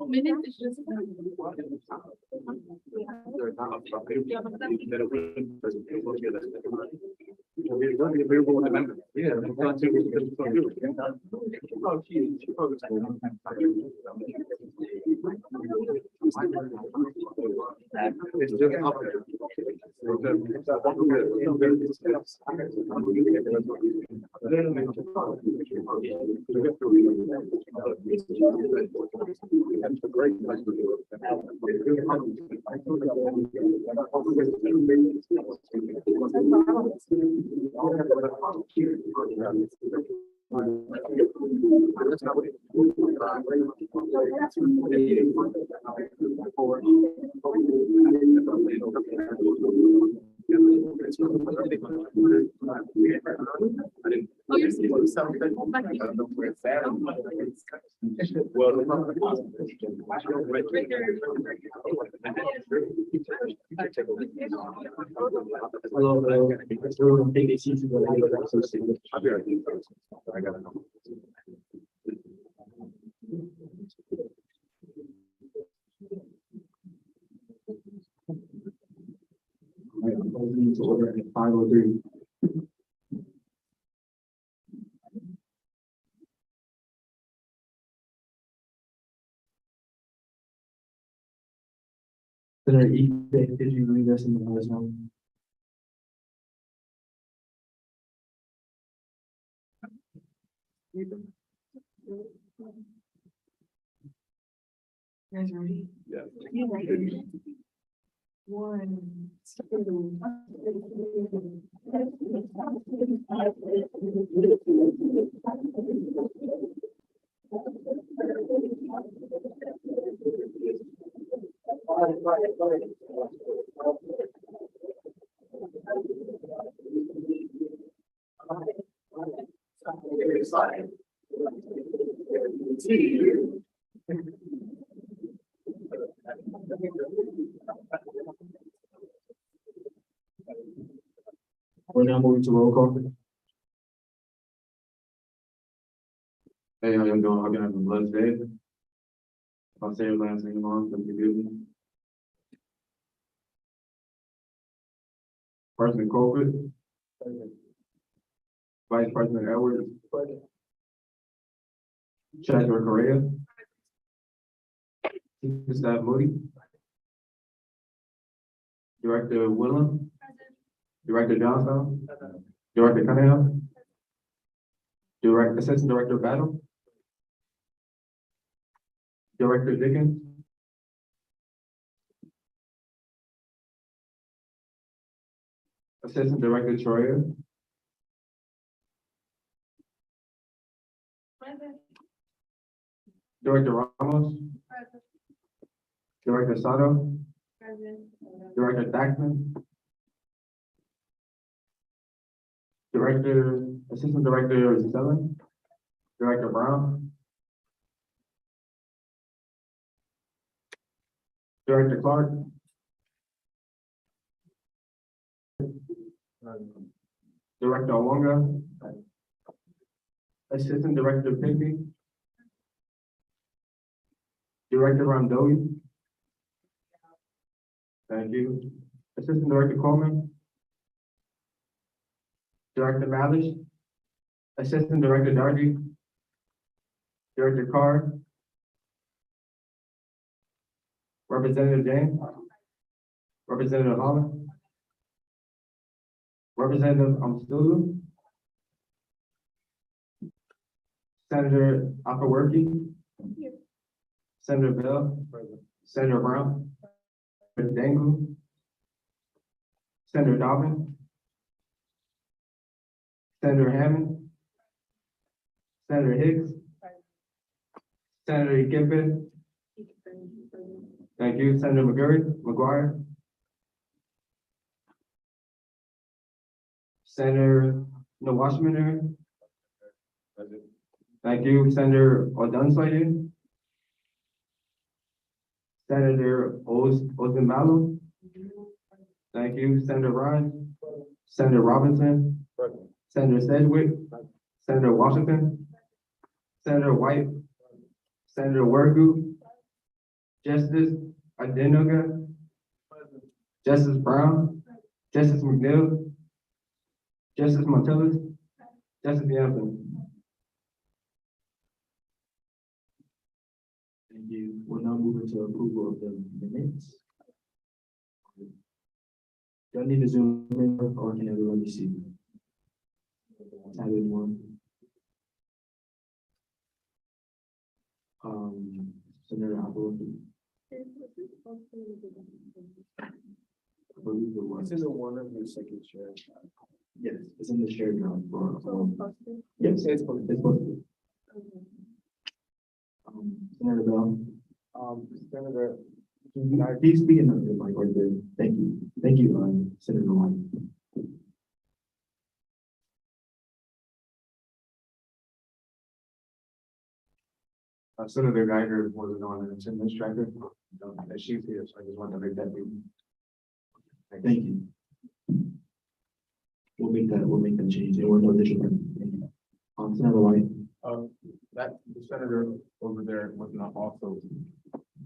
Minutes is just. Oh, you're supposed to. To order at 5:03. Senator Ike, did you read us in the notice now? You guys ready? Yeah. One. We're now moving to roll call. Hey, how y'all doing? Hope you're having a blessed day. I'll say your last name wrong, so forgive me. President Colquitt. Vice President Edwards. Treasurer Correa. Chief of Staff Moody. Director Willem. Director Johnson. Director Cunningham. Assistant Director Battle. Director Dickens. Assistant Director Troyer. Director Ramos. Director Sato. Director Thaxton. Assistant Director Stelling. Director Brown. Director Clark. Director Owonga. Assistant Director Pigby. Director Ramdowi. Thank you. Assistant Director Coleman. Director Malish. Assistant Director Darby. Director Carr. Representative James. Representative Holland. Representative Amstulu. Senator Akawerki. Senator Bell. Senator Brown. Senator Dangle. Senator Dobbin. Senator Hammond. Senator Hicks. Senator Gifford. Thank you. Senator McGuire. Senator Washington. Thank you. Senator Odunslade. Senator Ozenbalo. Thank you. Senator Ryan. Senator Robinson. Senator Sedgwick. Senator Washington. Senator White. Senator Wergu. Justice Adenuga, Justice Brown, Justice McNeil, Justice Martellus, Justice Bianca. Thank you. We're now moving to approval of the minutes. Do I need to zoom in or can everybody see? Have one. Senator Apple. I believe it was. It's in the one of the second chair. Yes, it's in the shared drive for, Yes, it's posted. Senator Bell. Senator. He's speaking of the mic right there. Thank you. Thank you, Senator White. Senator Geiger wasn't on an attendance tracker. She's here, so I just wanted to make that. Thank you. We'll make that change. There were no additional. Thank you. Senator White. That the senator over there was not also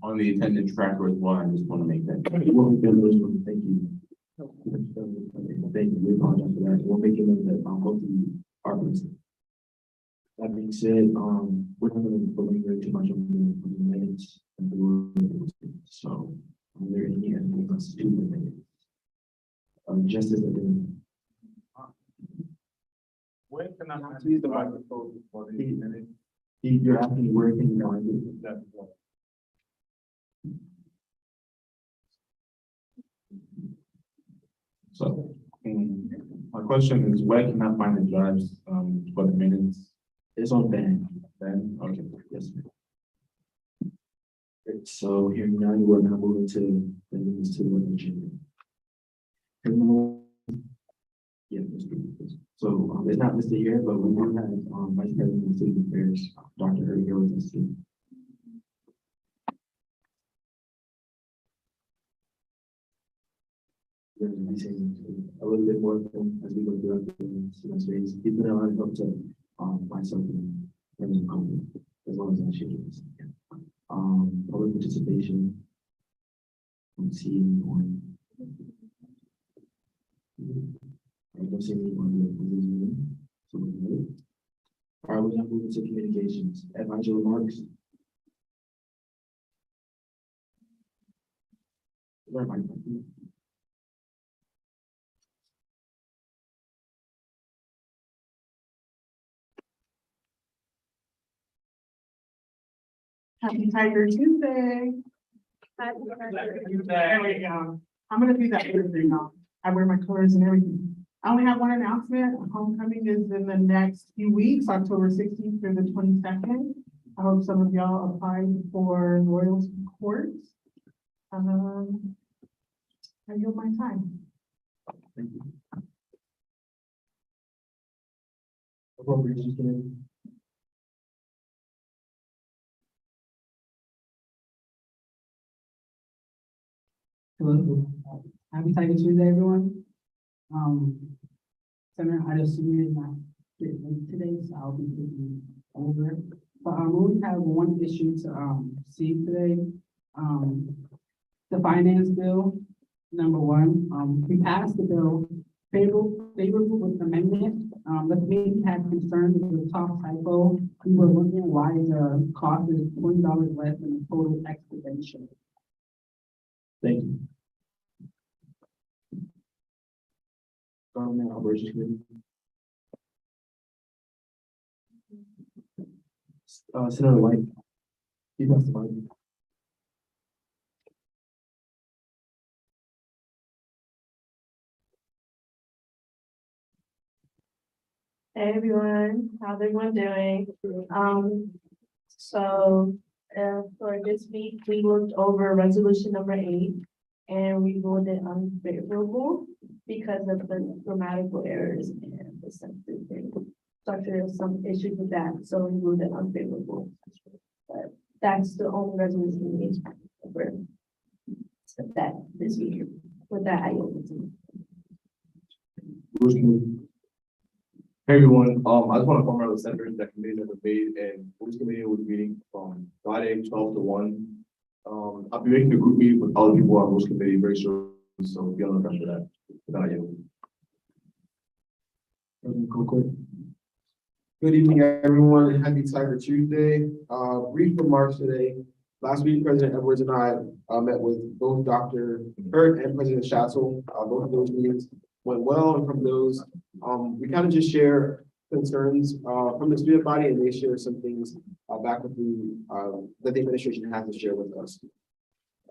on the attendance tracker as well. I just want to make that. We'll make that motion. Thank you. Thank you. We apologize for that. We'll make it that, hopefully, our person. That being said, we're not going to belabor too much on the minutes. So, are there any amendments to the minutes? Justice Adenuga. When can I use the microphone for the minute? You're asking where can you find it? That's one. So, my question is, where can I find the judge, for the minutes? It's on ban. Then, okay. Yes, ma'am. Great. So here now we're now moving to the minutes to the agenda. Yeah, Mr. Lucas. So it's not listed here, but we do have Vice President of Student Affairs, Dr. Harry here with us too. We're gonna be saying a little bit more of him as we go through the semester. He's been a lot of help to myself and members of the company, as well as our students. Public participation. On I don't see anyone in the room. So we're good. All right, we're now moving to communications. Advisory remarks. Happy Tiger Tuesday. There we go. I'm gonna do that everything now. I wear my colors and everything. I only have one announcement. Homecoming is in the next few weeks, October 16th through the 22nd. I hope some of y'all applied for Royals Court. I yield my time. Thank you. Appropriations committee. Hello, happy Tiger Tuesday, everyone. Senator, I just submitted my statement today, so I'll be taking over it. But we only have one issue to see today. The finance bill, number one, we passed the bill favorable with amendment. The committee had concerns with the top typo. We were wondering why the cost is $20 less than the total expedition. Thank you. Government Operations Committee. Senator White. You must have. Hey everyone, how's everyone doing? For this week, we looked over resolution number 8 and we voted unfavorable because of the grammatical errors and the sentence structure. There's some issues with that, so we voted unfavorable. But that's the only resolution we need for that this week. With that, I yield it to you. Hey everyone, I just want to inform our senators that committee has made and this committee was meeting from Friday 12 to 1. I'll be making a group meeting with all the people on rules committee very soon, so be on the lookout for that. Without you. Good evening, everyone. Happy Tiger Tuesday. Brief remarks today. Last week, President Edwards and I met with both Dr. Hurt and President Schatzel. Both of those meetings went well, and from those, we kind of just share concerns from the student body, and they share some things back with the that the administration has to share with us.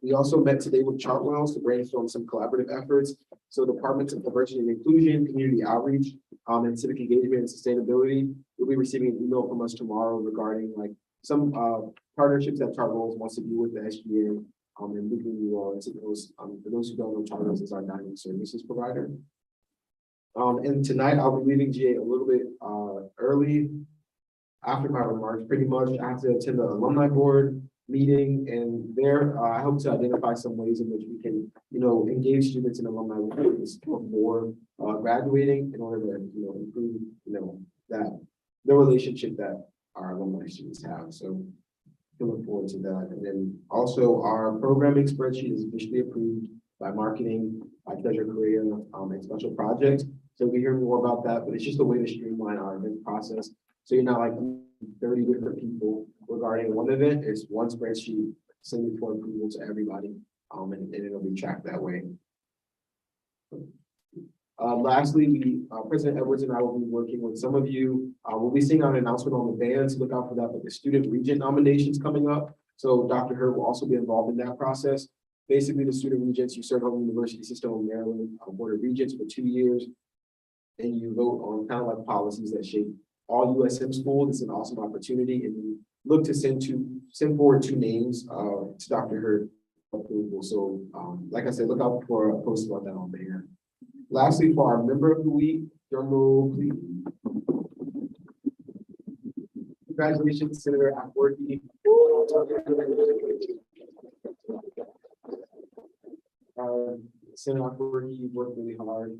We also met today with Chartwells to brainstorm some collaborative efforts. So departments of diversity and inclusion, community outreach, and civic engagement and sustainability. We'll be receiving an email from us tomorrow regarding like some partnerships that Chartwells wants to do with the SGA, and moving you all into those. For those who don't know, Chartwells is our dining services provider. And tonight I'll be leaving GA a little bit early after my remarks. Pretty much I have to attend the alumni board meeting, and there I hope to identify some ways in which we can, engage students in alumni relations before graduating in order to, improve, that the relationship that our alumni students have. So look forward to that. And then also our programming spreadsheet is officially approved by marketing, by Treasure Korea, and special projects. So we hear more about that, but it's just a way to streamline our event process. So you're not like 30 different people regarding one event. It's one spreadsheet, send it for approval to everybody, and it'll be tracked that way. Lastly, President Edwards and I will be working with some of you. We'll be seeing an announcement on the bands. Look out for that, but the student regent nominations coming up. So Dr. Hurt will also be involved in that process. Basically, the student regents, you serve on the University System of Maryland Board of Regents for 2 years, and you vote on kind of like policies that shape all USM schools. It's an awesome opportunity, and we look to send forward 2 names to Dr. Hurt approval. So, like I said, look out for a post about that on there. Lastly, for our member of the week, drum roll, please. Congratulations, Senator Akworki. Senator Akworki, you worked really hard.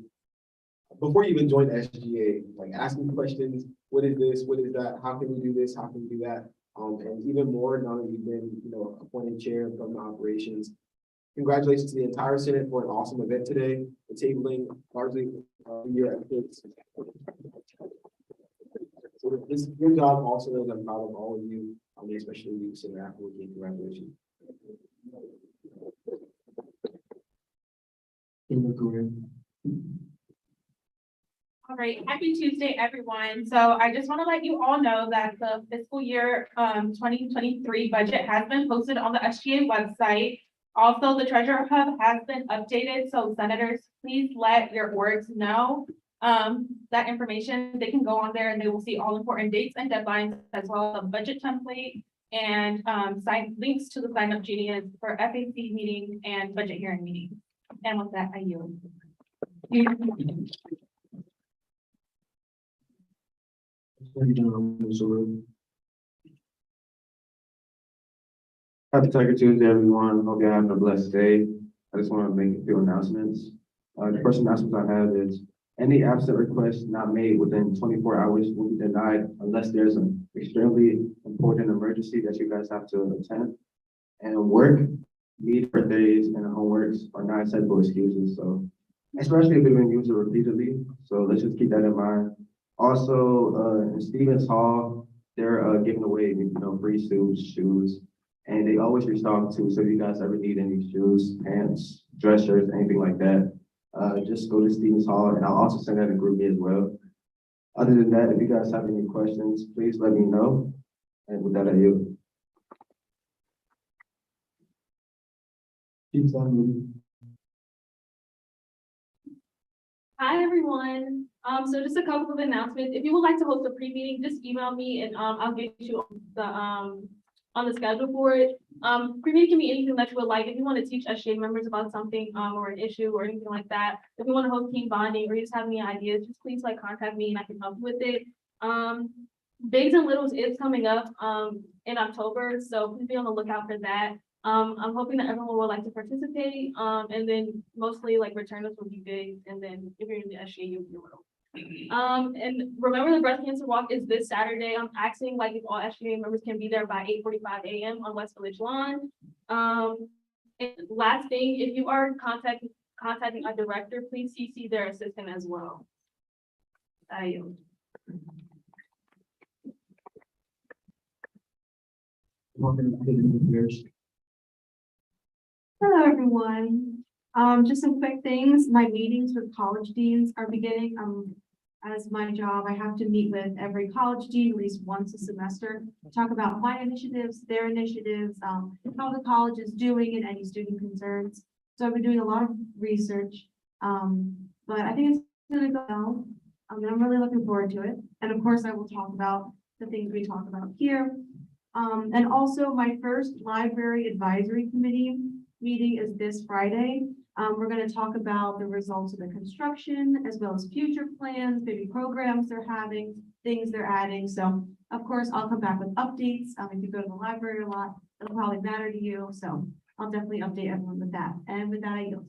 Before you even joined SGA, like asking questions, what is this, what is that, how can we do this, how can we do that? And even more now that you've been, appointed chair of government operations. Congratulations to the entire Senate for an awesome event today, the tabling largely your efforts. So this is your job also, and I'm proud of all of you, especially you, Senator Akworki. Congratulations. All right, happy Tuesday, everyone. So I just want to let you all know that the fiscal year 2023 budget has been posted on the SGA website. Also, the Treasurer Hub has been updated, so senators, please let your orgs know that information. They can go on there and they will see all important dates and deadlines, as well as a budget template and links to the sign-up genius for FAC meeting and budget hearing meeting. And with that, I yield. Happy Tiger Tuesday, everyone. Hope you're having a blessed day. I just want to make a few announcements. The first announcement I have is any absent request not made within 24 hours will be denied unless there's an extremely important emergency that you guys have to attend. And work, meeting, birthdays, and homeworks are not acceptable excuses. So, especially if they've been used repeatedly. So let's just keep that in mind. Also, in Stevens Hall, they're giving away, free suits, shoes. And they always restock too. So if you guys ever need any shoes, pants, dress shirts, anything like that, just go to Stevens Hall, and I'll also send out a group as well. Other than that, if you guys have any questions, please let me know. And with that, I yield. Hi, everyone. So just a couple of announcements. If you would like to host a pre-meeting, just email me and I'll get you on the schedule for it. Pre-meeting can be anything that you would like. If you want to teach SGA members about something or an issue or anything like that. If you want to host team bonding or you just have any ideas, just please contact me and I can help you with it. Bigs and Littles is coming up in October, so please be on the lookout for that. I'm hoping that everyone would like to participate, and then mostly returners will be big, and then if you're in the SGA, you'll be little. And remember, the breast cancer walk is this Saturday. I'm asking like if all SGA members can be there by 8:45 a.m. on West Village Lawn. And last thing, if you are contacting our director, please CC their assistant as well. I yield. Hello, everyone. Just some quick things. My meetings with college deans are beginning. As my job, I have to meet with every college dean at least once a semester, to talk about my initiatives, their initiatives, how the college is doing and any student concerns. So I've been doing a lot of research, but I think it's gonna go well. And I'm really looking forward to it. And of course, I will talk about the things we talk about here. And also my first library advisory committee meeting is this Friday. We're gonna talk about the results of the construction as well as future plans, maybe programs they're having, things they're adding. So of course, I'll come back with updates. If you go to the library a lot, it'll probably matter to you. So I'll definitely update everyone with that. And with that, I yield.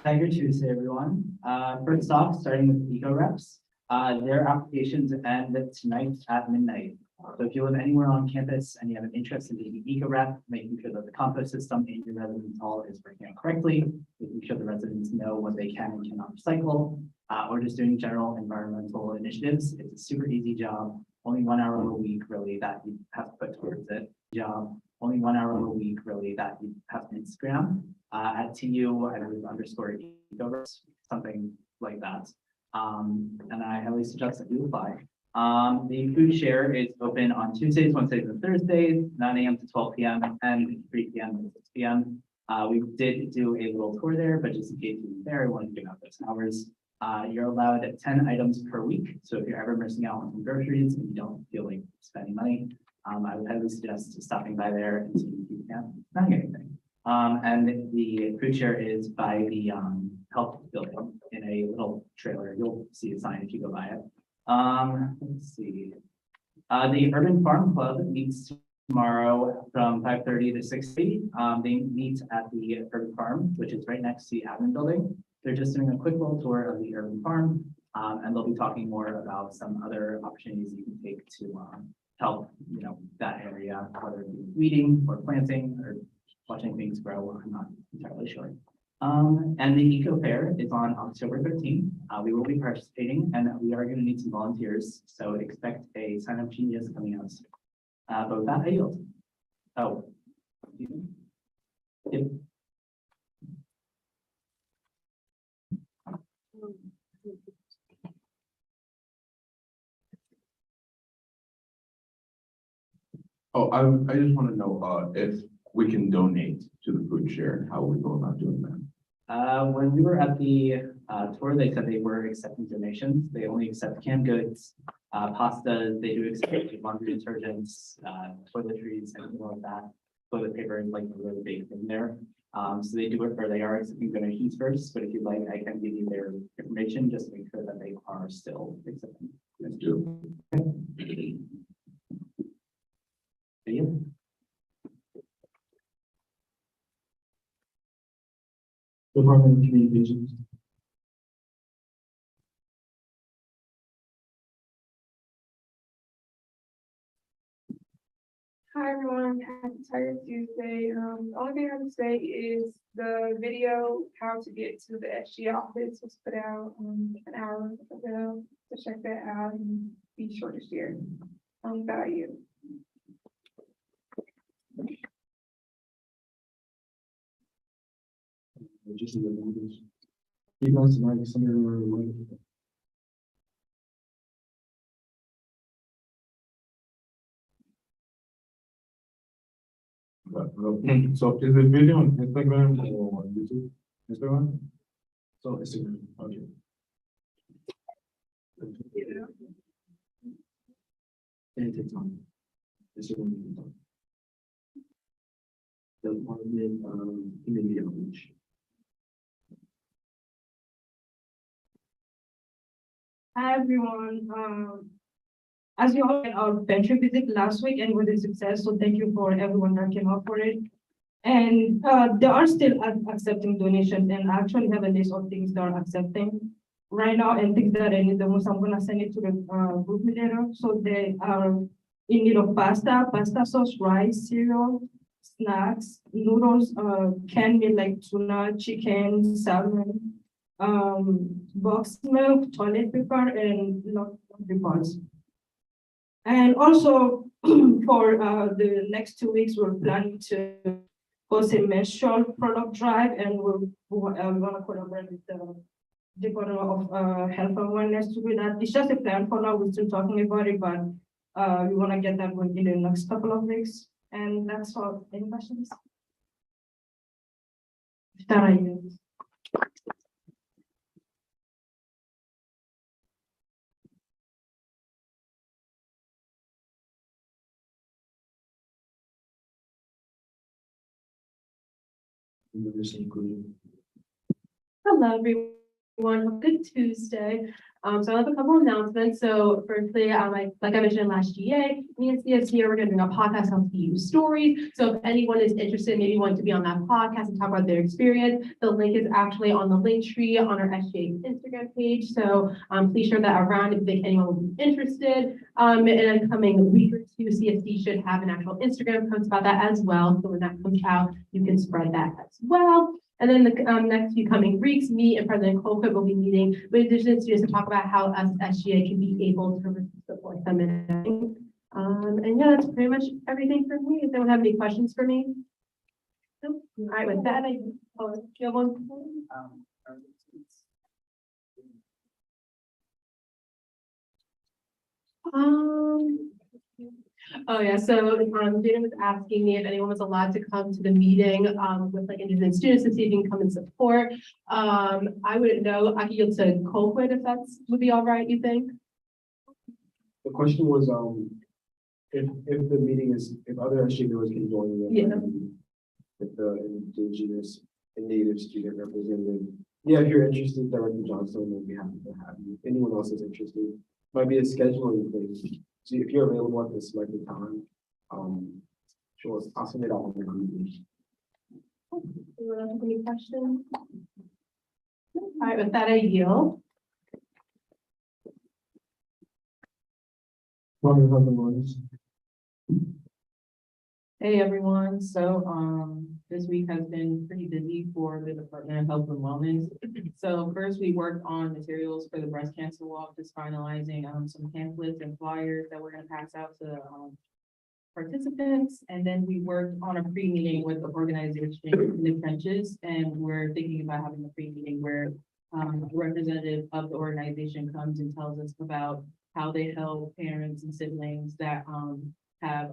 Tiger Tuesday, everyone. First off, starting with Eco Reps, their applications end tonight at midnight. So if you live anywhere on campus and you have an interest in being an Eco Rep, making sure that the compost system in your residence hall is working out correctly, making sure the residents know what they can and cannot recycle, or just doing general environmental initiatives. It's a super easy job. Only 1 hour a week, really, that you have to put towards it. Only 1 hour a week, really, that you have to Instagram. At TU, I believe _Eco, something like that. And I highly suggest that you apply. The food share is open on Tuesdays, Wednesdays, and Thursdays, 9 a.m. to 12 p.m. and 3 p.m. to 6 p.m. We did do a little tour there, but just in case you were there, I wanted to give out those hours. You're allowed 10 items per week. So if you're ever missing out on some groceries and you don't feel like spending money, I would highly suggest stopping by there and seeing if you can not get anything. And the food share is by the health building in a little trailer. You'll see a sign if you go by it. Let's see. The Urban Farm Club meets tomorrow from 5:30 to 6:30. They meet at the Urban Farm, which is right next to the admin building. They're just doing a quick little tour of the Urban Farm, and they'll be talking more about some other opportunities you can take to help, that area, whether it be weeding or planting or watching things grow. I'm not entirely sure. And the Eco Fair is on October 13th. We will be participating and we are going to need some volunteers. So expect a sign up genius coming out soon. But with that, I yield. Oh. Yep. Oh, I just want to know, if we can donate to the food share and how we go about doing that. When we were at the tour, they said they were accepting donations. They only accept canned goods, pastas. They do accept laundry detergents, toiletries, anything like that. Toilet paper is like a really big thing there. So they do it, or they are accepting donations first. But if you'd like, I can give you their information just to make sure that they are still accepting. Let's do. Yeah. Department of Communications. Hi everyone, happy Tiger Tuesday. The only thing I have to say is the video, how to get to the SG office was put out an hour ago. So check that out and be sure to share. Value. Just in the numbers. You guys like some of your So is the video on Instagram or on YouTube? Instagram? So Instagram, okay. And TikTok. Instagram, TikTok. Department, community outreach. Hi everyone, As you all had our pantry visit last week and with a success, so thank you for everyone that came up for it. And they are still accepting donations, and I actually have a list of things they are accepting right now and things that I need the most. I'm gonna send it to the group later. So they are in need of pasta sauce, rice, cereal, snacks, noodles, canned meat like tuna, chicken, salmon, boxed milk, toilet paper, and laundry pods. And also for the next 2 weeks, we're planning to host a menstrual product drive, and we're gonna collaborate with the Department of Health and Wellness to do that. It's just a plan for now. We're still talking about it, but we wanna get that going in the next couple of weeks. And that's all. Any questions? Tara, you. Emergency inclusion. Hello, everyone. Good Tuesday. So I have a couple announcements. So firstly, like I mentioned last GA, me and CSC are going to do a podcast on PU stories. So if anyone is interested, maybe wanting to be on that podcast and talk about their experience, the link is actually on the link tree on our SGA Instagram page. So please share that around if you think anyone would be interested. In a coming week or two, CSC should have an actual Instagram post about that as well. So when that comes out, you can spread that as well. And then the next few coming weeks, me and President Colquitt will be meeting with Indigenous students to talk about how us SGA can be able to support them in everything. And yeah, that's pretty much everything for me. If anyone have any questions for me? Nope. All right, with that, do you have one? Oh yeah, so Damon was asking me if anyone was allowed to come to the meeting with like Indigenous students to see if you can come and support. I wouldn't know. I could yield to Colquitt if that's would be all right, you think? The question was, if the meeting is, if other SG members can join in. Yeah. If the indigenous and native student representative, yeah, if you're interested, Director Johnson will be happy to have you. If anyone else is interested, might be a scheduling thing. So if you're available at this selected time, sure, I'll send it out on the group. Anyone else have any questions? All right, with that, I yield. Hey, everyone. So, this week has been pretty busy for the Department of Health and Wellness. So first, we worked on materials for the breast cancer walk, just finalizing, some pamphlets and flyers that we're gonna pass out to, participants. And then we worked on a pre-meeting with the organization in the trenches, and we're thinking about having a pre-meeting where, a representative of the organization comes and tells us about how they help parents and siblings that, have,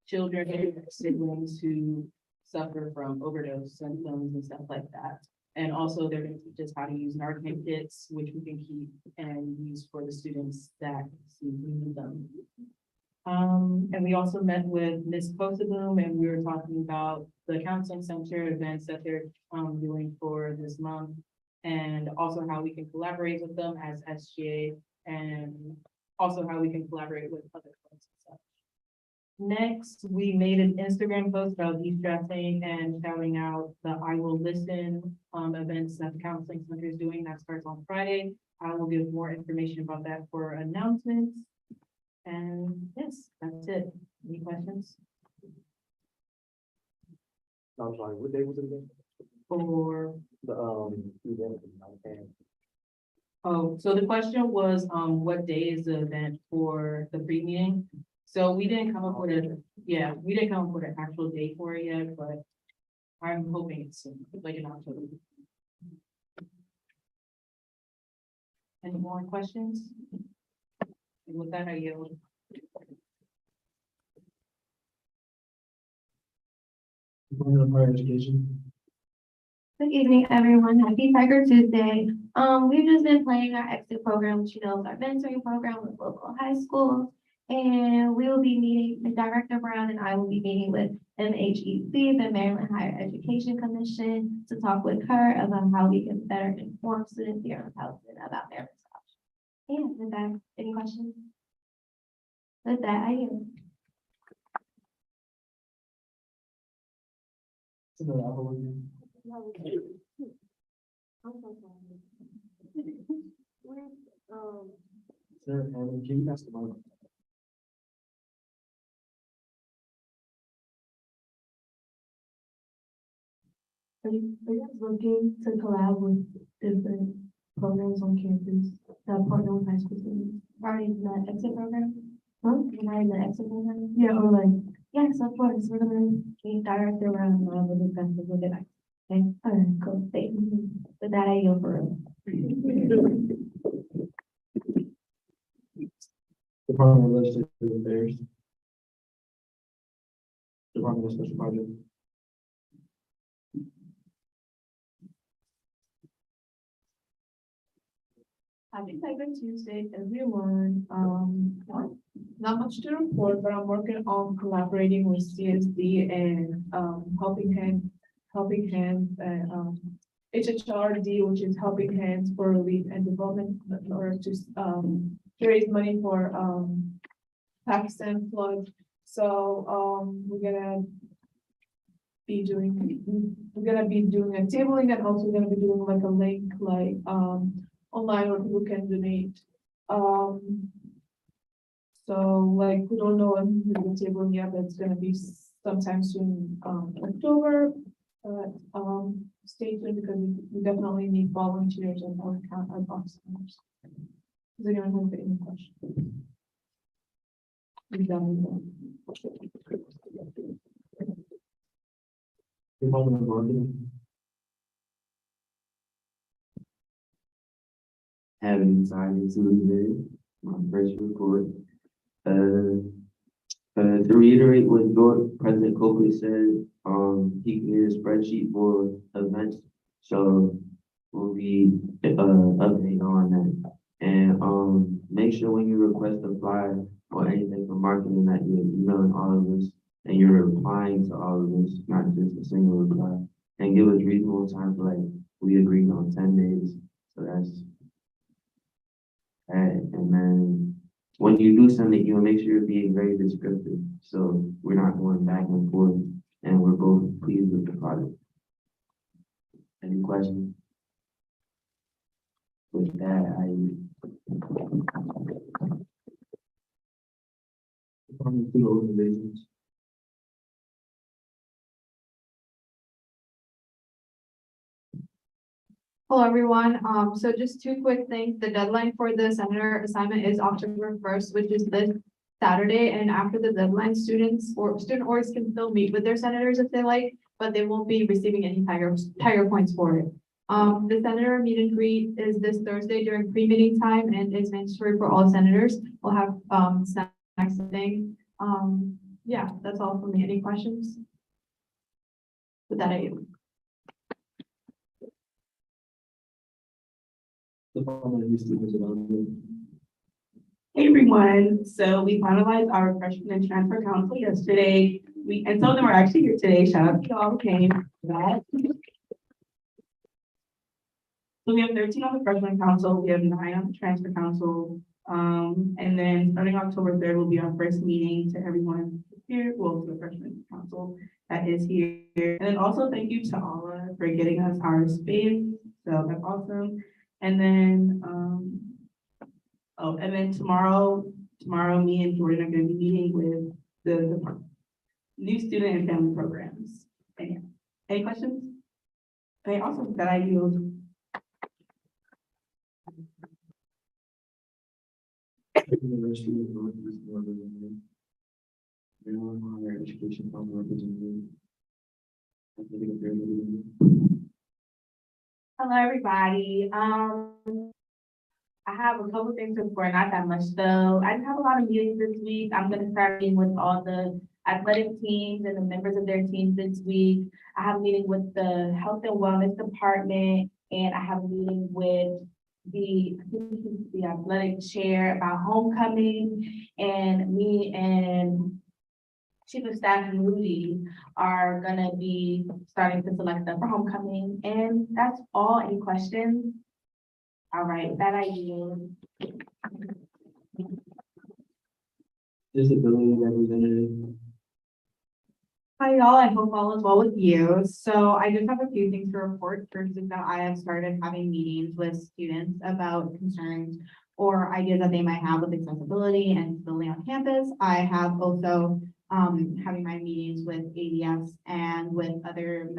children and siblings who suffer from overdose symptoms and stuff like that. And also they're going to teach us how to use Narcan kits, which we can keep and use for the students that seem to need them. And we also met with Ms. Kosoboom, and we were talking about the counseling center events that they're doing for this month, and also how we can collaborate with them as SGA, and also how we can collaborate with other folks and such. Next, we made an Instagram post about de-stressing and shouting out the I Will Listen events that the counseling center is doing. That starts on Friday. I will give more information about that for announcements. And yes, that's it. Any questions? I'm sorry, what day was it again? For, The, event. oh, so the question was, what day is the event for the pre-meeting? So we didn't come up with we didn't come up with an actual date for it yet, but I'm hoping it's soon, like in October. Any more questions? And with that, I yield. Higher education. Good evening, everyone. Happy Tiger Tuesday. We've just been playing our exit program, which our mentoring program with local high schools. And we will be meeting, the Director Brown and I will be meeting with MHEC, the Maryland Higher Education Commission, to talk with her about how we can better inform students here in Houston about their results. And with that, any questions? With that, I yield. Sir, can you pass the mic? Are you guys looking to collab with different programs on campus that partner with high school students? Regarding the exit program? Huh? Regarding the exit program? Yeah, or like, Yes, of course, we're gonna be direct around, with the best of the night. Okay, alright, cool. thank you. With that, I yield for real. Department of Legislative Affairs. Department of Special Projects. Happy Cyber Tuesday, everyone. Not much to report, but I'm working on collaborating with CSD and, helping hands, and, HHRD, which is Helping Hands for Relief and Development, in order to, to raise money for, Pakistan flood. So, we're gonna be doing a tabling, and also gonna be doing like a link, like, online where people can donate. So like, we don't know when we're tabling yet, but it's gonna be sometime soon, October. But, stay tuned because we definitely need volunteers and our count of officers. Does anyone have any questions? We're done with that. Department of Marketing. Having decided to do my first report. To reiterate what President Coakley said, he created a spreadsheet for events, so we'll be, updating on that. And, make sure when you request a flyer or anything for marketing that you're emailing all of us and you're replying to all of us, not just a single reply. And give us reasonable time for like, we agreed on 10 days, so that's that. And then when you do send it, you'll make sure you're being very descriptive, so we're not going back and forth, and we're both pleased with the product. Any questions? With that, Department of Student Organizations. Hello, everyone. So just two quick things. The deadline for the senator assignment is October 1st, which is this Saturday. And after the deadline, students or student orgs can still meet with their senators if they like, but they won't be receiving any tiger points for it. The senator meet and greet is this Thursday during pre-meeting time and is mandatory for all senators. We'll have snacks thing. Yeah, that's all for me. Any questions? With that, I yield. Department of Youth Student Development. Hey everyone, so we finalized our freshman and transfer council yesterday. And some of them are actually here today. Shout out to y'all who came for that. So we have 13 on the freshman council, we have 9 on the transfer council. And then starting October 3rd will be our first meeting to everyone here, well, to the freshman council that is here. And then also thank you to Ala for getting us our space. So that's awesome. And then, tomorrow, me and Jordan are gonna be meeting with the new student and family programs. And yeah. Any questions? Okay, awesome, that I yield. University of Northeast Northern. Maryland Higher Education Fund Representative. Hello, everybody. I have a couple things to report, not that much though. I have a lot of meetings this week. I'm gonna start meeting with all the athletic teams and the members of their teams this week. I have a meeting with the health and wellness department, and I have a meeting with the athletic chair about homecoming, and me and Chief of Staff Moody are gonna be starting to select them for homecoming, and that's all. Any questions? All right, that I yield. Disability representative. Hi, y'all. I hope all is well with you. So I just have a few things to report. First is that I have started having meetings with students about concerns or ideas that they might have with accessibility and disability on campus. I have also having my meetings with ADS and with other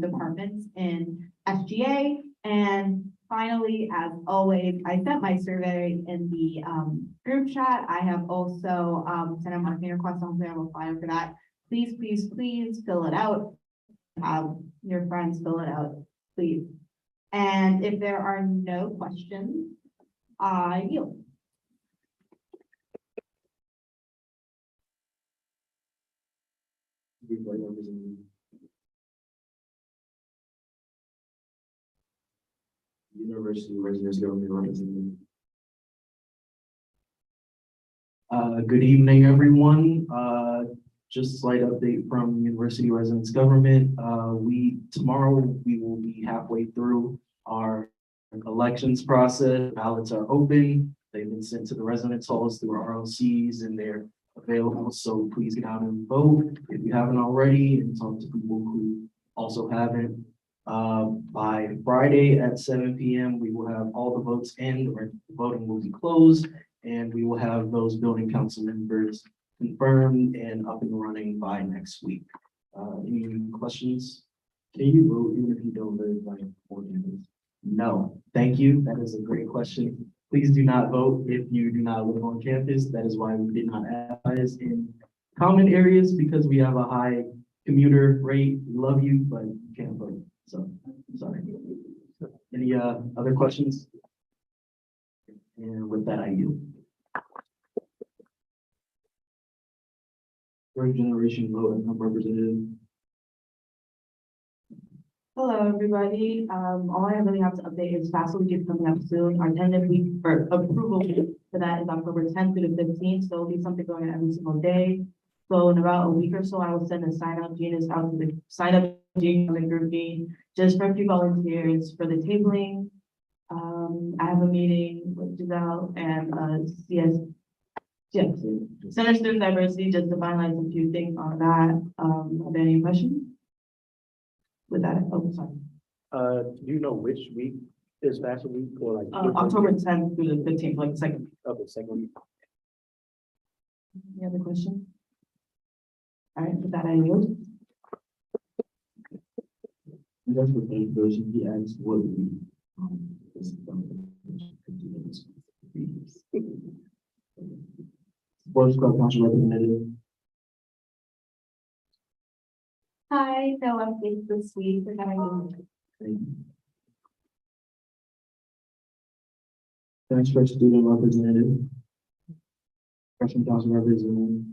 departments in SGA. And finally, as always, I sent my survey in the group chat. I have also sent a marketing request. Hopefully I will file for that. Please, please, please fill it out. Have your friends fill it out, please. And if there are no questions, I yield. University Residence Government Representative. Good evening, everyone. Just a slight update from University Residence Government. Tomorrow we will be halfway through our elections process. Ballots are open. They've been sent to the residence halls through RLCs and they're available. So please get out and vote if you haven't already, and talk to people who also haven't. By Friday at 7 p.m., we will have all the votes in, or voting will be closed, and we will have those building council members confirmed and up and running by next week. Any questions? Can you vote even if you don't live like on campus? No, thank you. That is a great question. Please do not vote if you do not live on campus. That is why we did not advertise in common areas, because we have a high commuter rate. We love you, but you can't vote. So, sorry. Any other questions? And with that, I yield. First generation low income representative. Hello, everybody. All I really have to update is FAFSA week is coming up soon. Our tentative week for approval for that is October 10th through the 15th. So it'll be something going on every single day. So in about a week or so, I will send a sign up genius out to the sign up genius on the group meeting, just for a few volunteers for the tabling. I have a meeting with Giselle and Center Student Diversity, just to finalize a few things on that. Are there any questions? With that, oh, sorry. Do you know which week is FAFSA week or like? October 10th through the 15th, like the second. Okay, second week. Any other question? All right, with that, I yield. That's what he asked what we, Sports Club Council Representative. Hi, so I'm based this week. We're gonna Transfer Student Representative. Freshman Council Representative.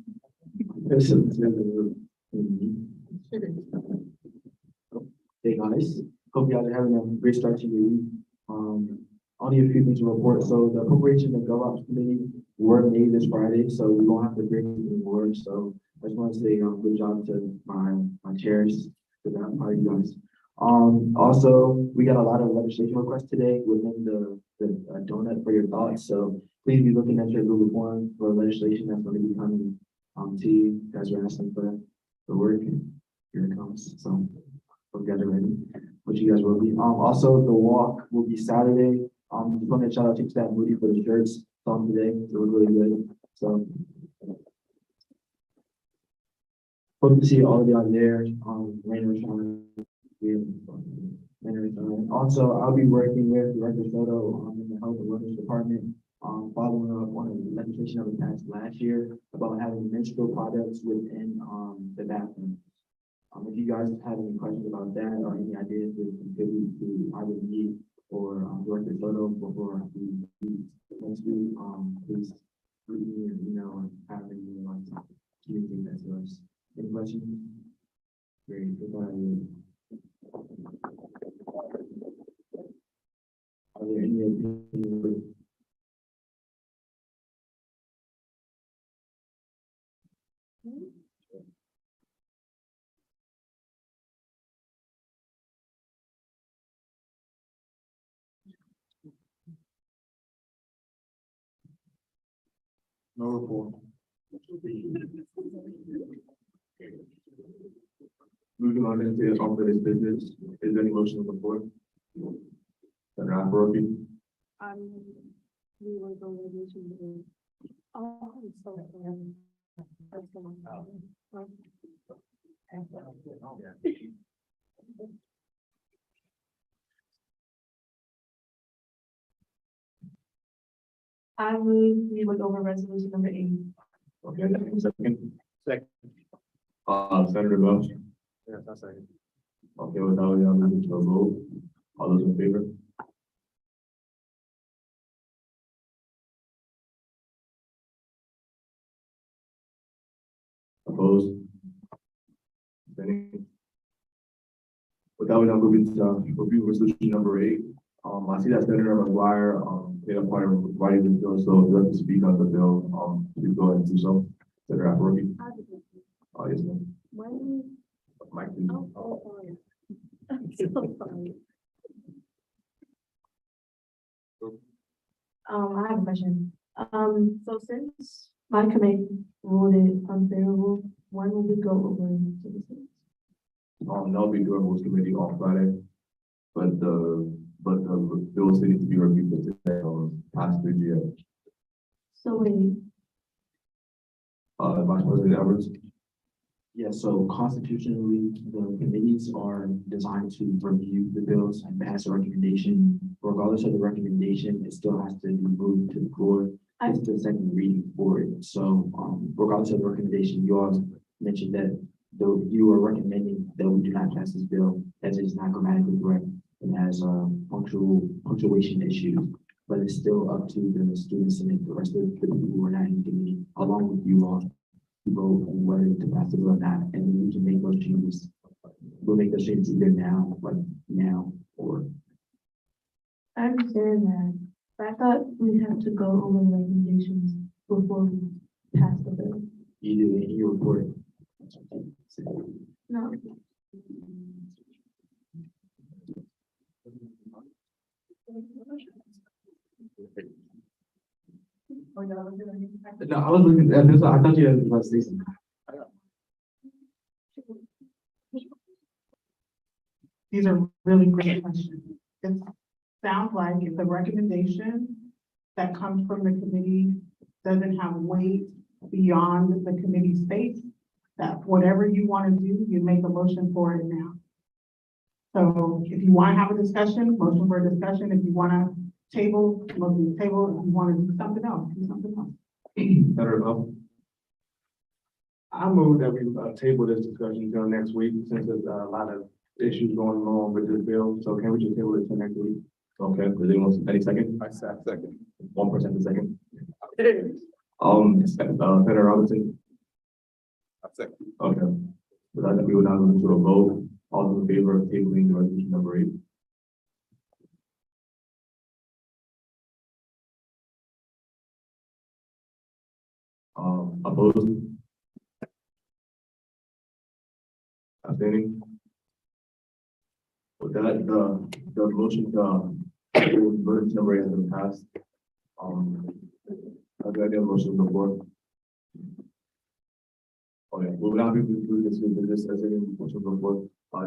Hey guys, hope you guys are having a great start to your week. Only a few things to report. So the appropriations and GovOps committee were made this Friday, so we don't have to break any more. So I just want to say good job to my chairs for that part of you guys. Also, we got a lot of legislation requests today within the donut for your thoughts. So please be looking at your Google form for legislation that's going to be coming to you. You guys are asking for work, and here it comes. So hope you guys are ready, which you guys will be. Also, the walk will be Saturday. Just want to shout out to Staff Moody for the shirts on today. They look really good. So hope to see all of y'all there. Rain or shine. Also, I'll be working with Director Soto in the Health and Wellness Department, following up on a legislation that was passed last year about having menstrual products within the bathroom. If you guys have any questions about that or any ideas to contribute to either me or Director Soto before we next week, please read me an email or have any communicate that to us. Any questions? Great. Are there any opinions? No report. Moving on into unfinished business, is there any motion on the floor? Senator Afrofi, We will go resolution. Oh, I'm so. I move we look over resolution number 8. okay, second. Second. Senator Welch. Yes, I second. Okay, with that, we'll now move into a vote. All those in favor? Opposed? Abstaining? With that, we now move into review resolution number 8. I see that Senator McGuire, made a point of writing the bill, so if you'd like to speak on the bill, please go ahead and do so. Senator Afrofi. Yes, ma'am. Mike, please. I'm so sorry. I have a question. So since my committee ruled it unfavorable, when will we go over to the city? That'll be doing rules committee on Friday, but the bill still needs to be reviewed for today, past the GA. So wait, Vice President Evers. Yeah, so constitutionally, the committees are designed to review the bills and pass a recommendation. Regardless of the recommendation, it still has to be moved to the floor. It's the second reading for it. So, regardless of the recommendation, you all mentioned that though you are recommending that we do not pass this bill, as it is not grammatically correct and has punctuation issues. But it's still up to the students and the rest of the people who are not in the committee, along with you all, vote on whether to pass it or not, and then we can make those changes. We'll make those changes either now, like now, or I understand that, but I thought we had to go over the recommendations before we pass the bill. you do it in your report. No. No, I was looking at this, I thought you had about Stacy. These are really great questions. It sounds like if the recommendation that comes from the committee doesn't have weight beyond the committee space, that whatever you want to do, you make a motion for it now. So if you want to have a discussion, motion for a discussion. If you want to table, motion to table. If you want to do something else, do something else. Senator Bell. I move that we table this discussion until next week, since there's a lot of issues going on with this bill. So can we just table it till next week? Okay, does anyone, any second? I second. 1% a second. Senator Robinson. I second. Okay. With that, we will now move to a vote. All those in favor of tabling the resolution number 8? Opposed? Abstaining? With that, the motion, version number 8 has been passed. I've got the motion before. Okay, we will now be through this business as a motion before.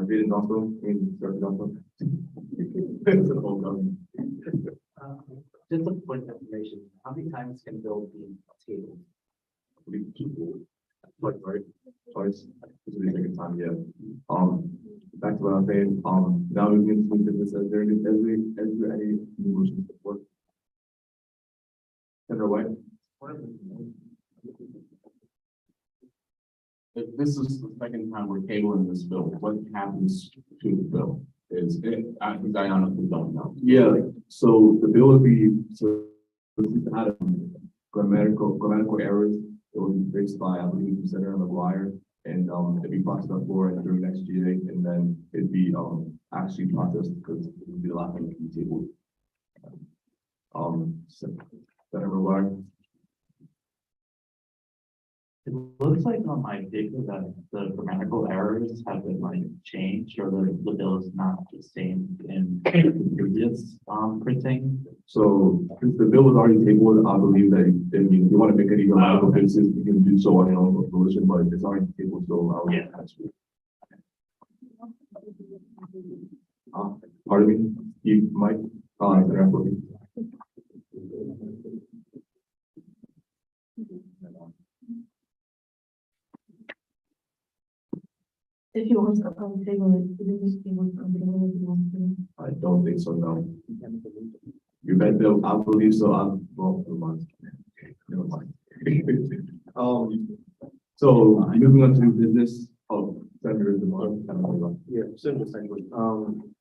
David also, Dr. also. It's a whole government. Just a point of information, how many times can bill be tabled? Like, right, twice, this will be the second time, yeah. Back to what I'm saying, now we can move business as there any new motions before. Senator White? If this is the second time we're tabling this bill, what happens to the bill? Is it, I honestly don't know. Yeah, so the bill would be, so if we had grammatical errors, it would be fixed by, I believe, Senator McGuire, and it'd be processed up for it during next GA, and then it'd be actually processed because it would be the last thing to be tabled. Senator McGuire. It looks like on my data that the grammatical errors have been like changed, or the bill is not the same in the previous printing. So since the bill was already tabled, I believe that if you want to make any grammatical fixes, you can do so on your own volition, but it's already tabled, so I would ask you. Pardon me, you, Mike, If you want to, table it, you just table it, if you want to. I don't think so, no. You bet they'll, I believe so, I'll, well, never mind. Never mind. So moving on to new business, oh, Senator Damon. Yeah, simple thing,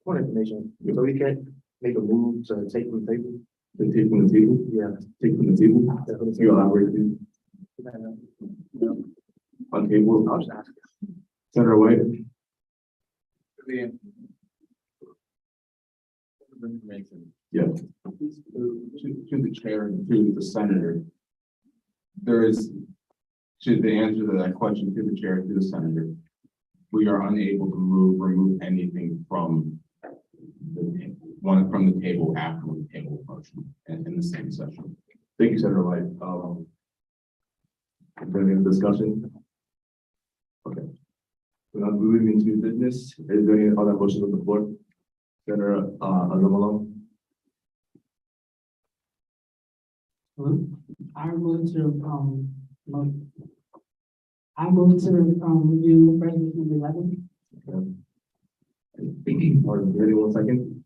point information, so we can make a move to take from the table. The take from the table, Yeah. take from the table, you elaborate, please. On table, I'll just ask. Senator White. Information. Yeah. To the chair and to the senator. There is, to the answer to that question to the chair, to the senator, we are unable to remove anything from the table after the table motion and in the same session. Thank you, Senator White. Is there any discussion? Okay. We're not moving into business. Is there any other motions on the floor? Senator, Azamalon? I move to, I move to, review resolution number 11. Pardon, ready 1 second?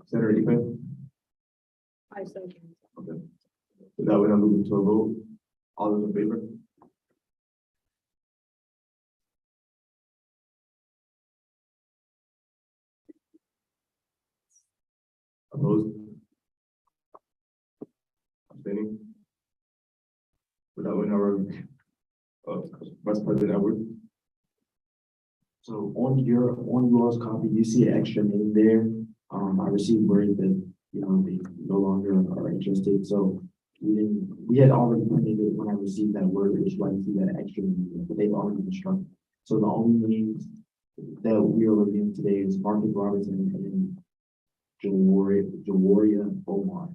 Senator Ife? I second. Okay. So that we're not moving to a vote. All those in favor? Opposed? Abstaining? So that we're not, Vice President Edwards? So on yours copy, you see an extra name there. I received word that, you know, they no longer are interested, so we had already printed it when I received that word, which is why you see that extra name, but they've already been struck. So the only names that we are reviewing today is Marcus Robertson and Jawaria Omar.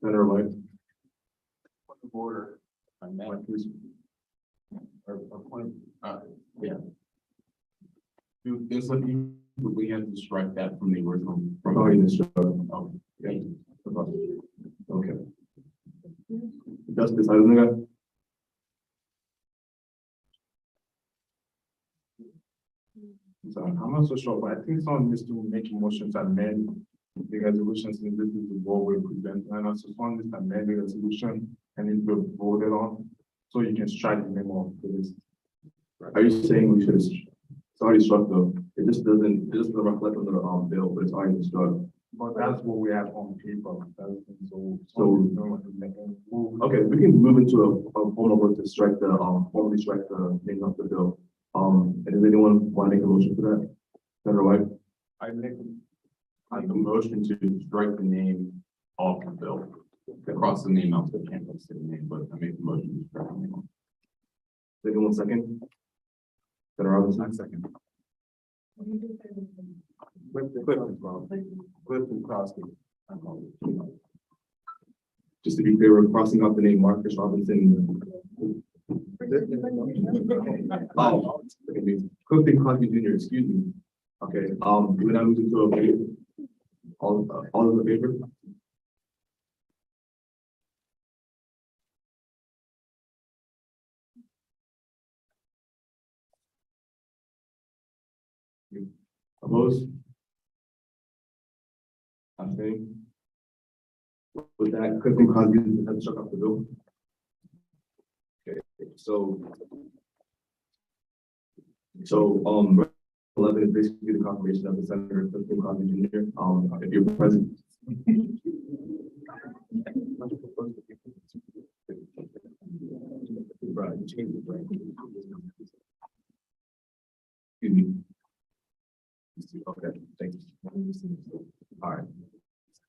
Senator White? Point of order, Please. yeah. It's like we have to strike that from the original. From Oh, you oh, yeah. Okay. Justice Eisenhower? So I'm not so sure, but I think someone needs to make a motion to amend the resolution since this is the board will present. And also someone needs to amend the resolution and it will be voted on. So you can strike the memo of this. Are you saying we should, it's already struck though, it just doesn't reflect on the bill, but it's already struck. But that's what we have on paper. Okay, we can move into a formal vote to strike the, formally strike the name of the bill. And does anyone want to make a motion for that? Senator White? I make The motion to strike the name off the bill. Across the name out, the can't say the name, but I make the motion to strike the name off. Anyone second? Senator Robinson, second. Clifton Crosby. Just to be clear, we're crossing out the name Marcus Robinson. Oh, Clifton Crosby Jr., excuse me. Okay, we're now moving to a vote. All in favor? Opposed? Abstaining? With that, Clifton Crosby has struck off the bill. Okay, so 11 is basically the confirmation of the Senator Clifton Crosby Jr. If you're present. Right, change it, right? Excuse me. Okay, thank you. All right.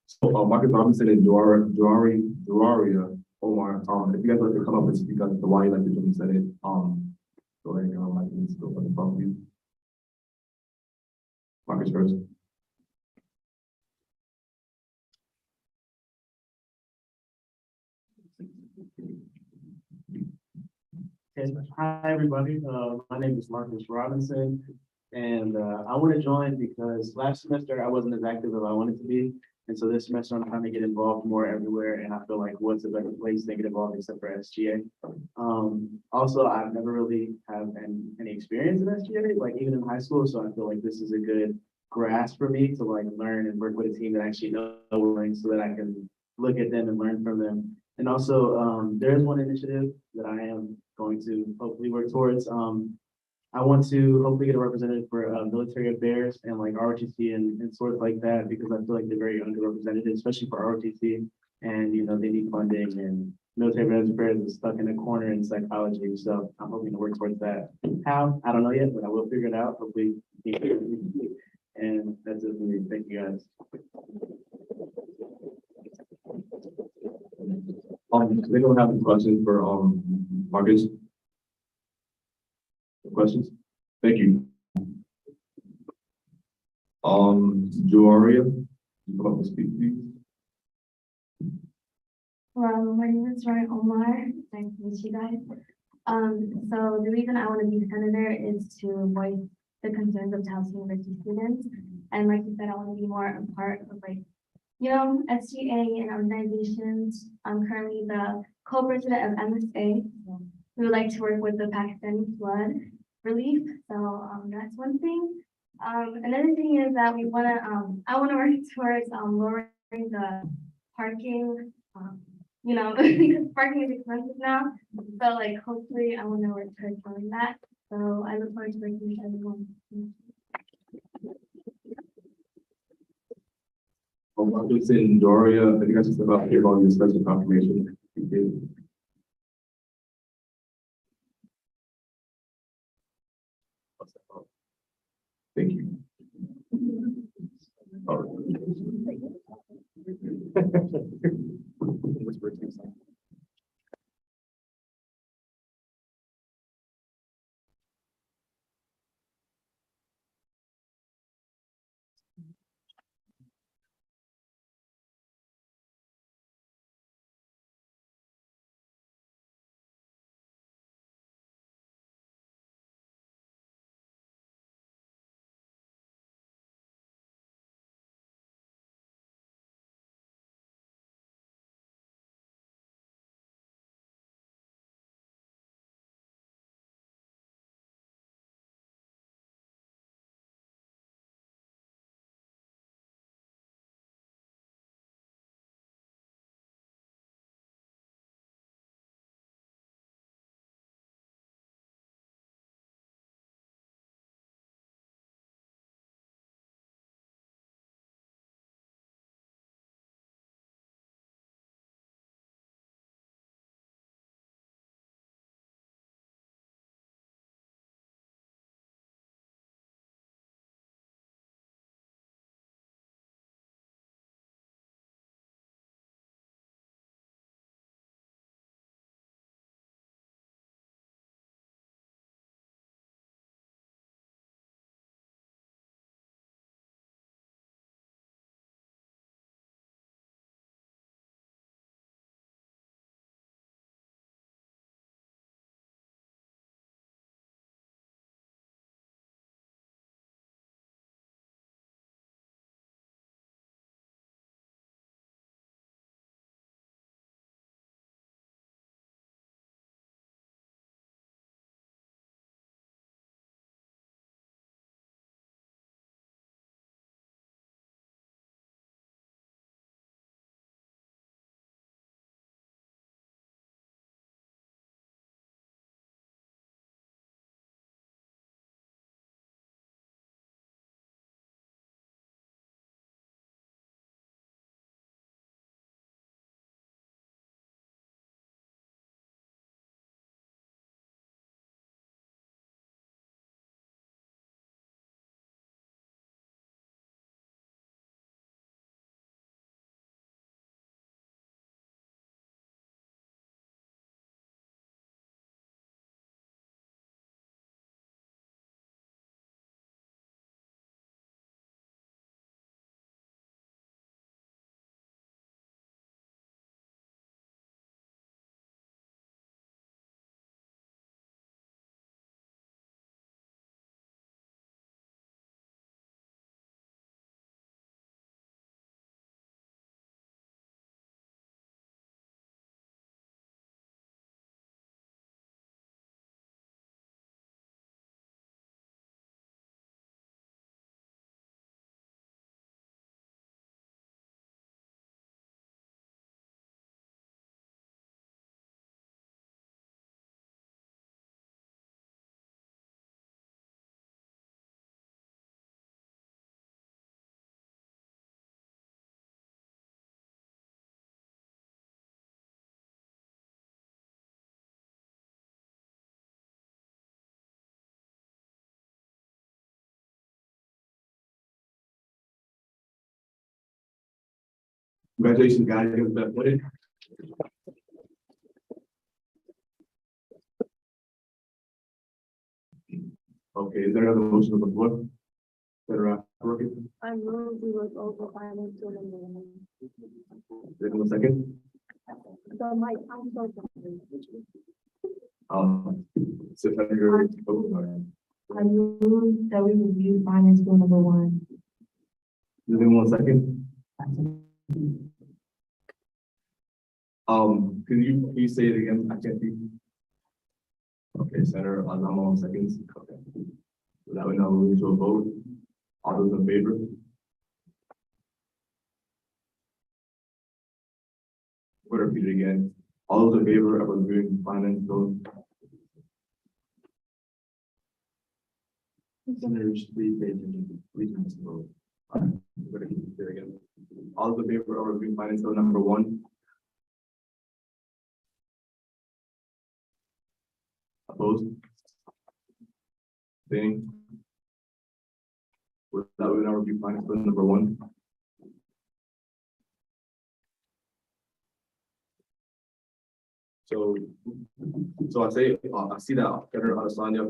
So, Marcus Robinson and Jawaria Omar, if you guys like to come up and speak on the why you like to join the Senate, go ahead and Mike needs to go on the phone with you. Marcus Marcus first. Okay. Hi, everybody. My name is Marcus Robinson. And I want to join because last semester I wasn't as active as I wanted to be. And so this semester I'm trying to get involved more everywhere. And I feel like what's a better place to get involved except for SGA. Also, I've never really have any experience in SGA, like even in high school. So I feel like this is a good grasp for me to like learn and work with a team that actually knows so that I can look at them and learn from them. And also, there is one initiative that I am going to hopefully work towards. I want to hopefully get a representative for military affairs and like ROTC and sort of like that, because I feel like they're very underrepresented, especially for ROTC. And, you know, they need funding, and military affairs is stuck in a corner in psychology. So I'm hoping to work towards that. How? I don't know yet, but I will figure it out. Hopefully. And that's it for me. Thank you guys. They don't have any questions for, Marcus? Questions? Thank you. Joaria, you come up and speak, please. Hello, my name is Ryan Omar. Nice to meet you guys. So the reason I want to be senator is to voice the concerns of Taos University students. And like you said, I want to be more a part of like, you know, SGA and organizations. I'm currently the co-president of MSA. We would like to work with the Pakistani flood relief. So that's one thing. Another thing is that we want to, I want to work towards lowering the parking, you know, because parking is expensive now. So like, hopefully I want to work towards doing that. So I look forward to working with everyone. Marcus and Doria, I think I just about here on your special confirmation. You did. Thank you. All right. Congratulations, guys. You guys got voted. Okay, is there another motion on the floor? Better, working. I move we look over finance bill number one. Second, one second. So Mike, I'm so Senator, oh, sorry. I move that we review finance bill number one. Give me 1 second. Can you say it again? I can't see. Okay, Senator, I'm on seconds. Okay. So that way now we'll move to a vote. All those in favor? We'll repeat it again. All those in favor of reviewing finance bill? Senators, please pay attention. Please miss the vote. We're gonna keep it here again. All those in favor of reviewing finance bill number one? Opposed? Abstaining? With that, we will now review finance bill number one. So I see that Senator Adesanya,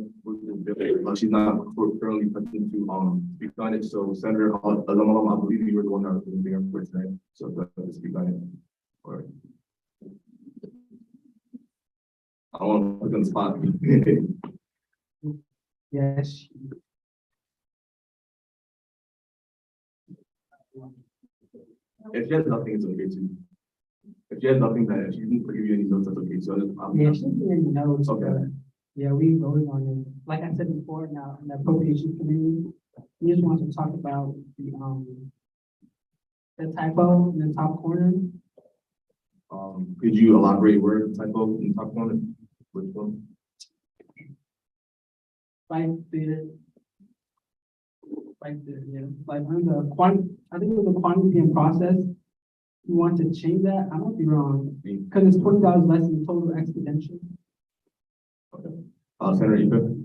she's not currently present to speak on it. So Senator Alamalam, I believe you were the one that was going to be on for tonight. So let's speak on it. Or I don't want to put you on the spot. Yes. If she has nothing, it's okay too. If she has nothing that, if she didn't give you any notes, that's okay. So Yeah, she didn't know. Okay. Yeah, we voted on it. Like I said before, now, in the appropriation committee, we just want to talk about the typo in the top corner. Could you elaborate where the typo in the top corner? Which one? Like the, yeah, like on the I think it was the quantity and process. You want to change that? I might be wrong, because it's $20 less than total exponential. Senator Ipe.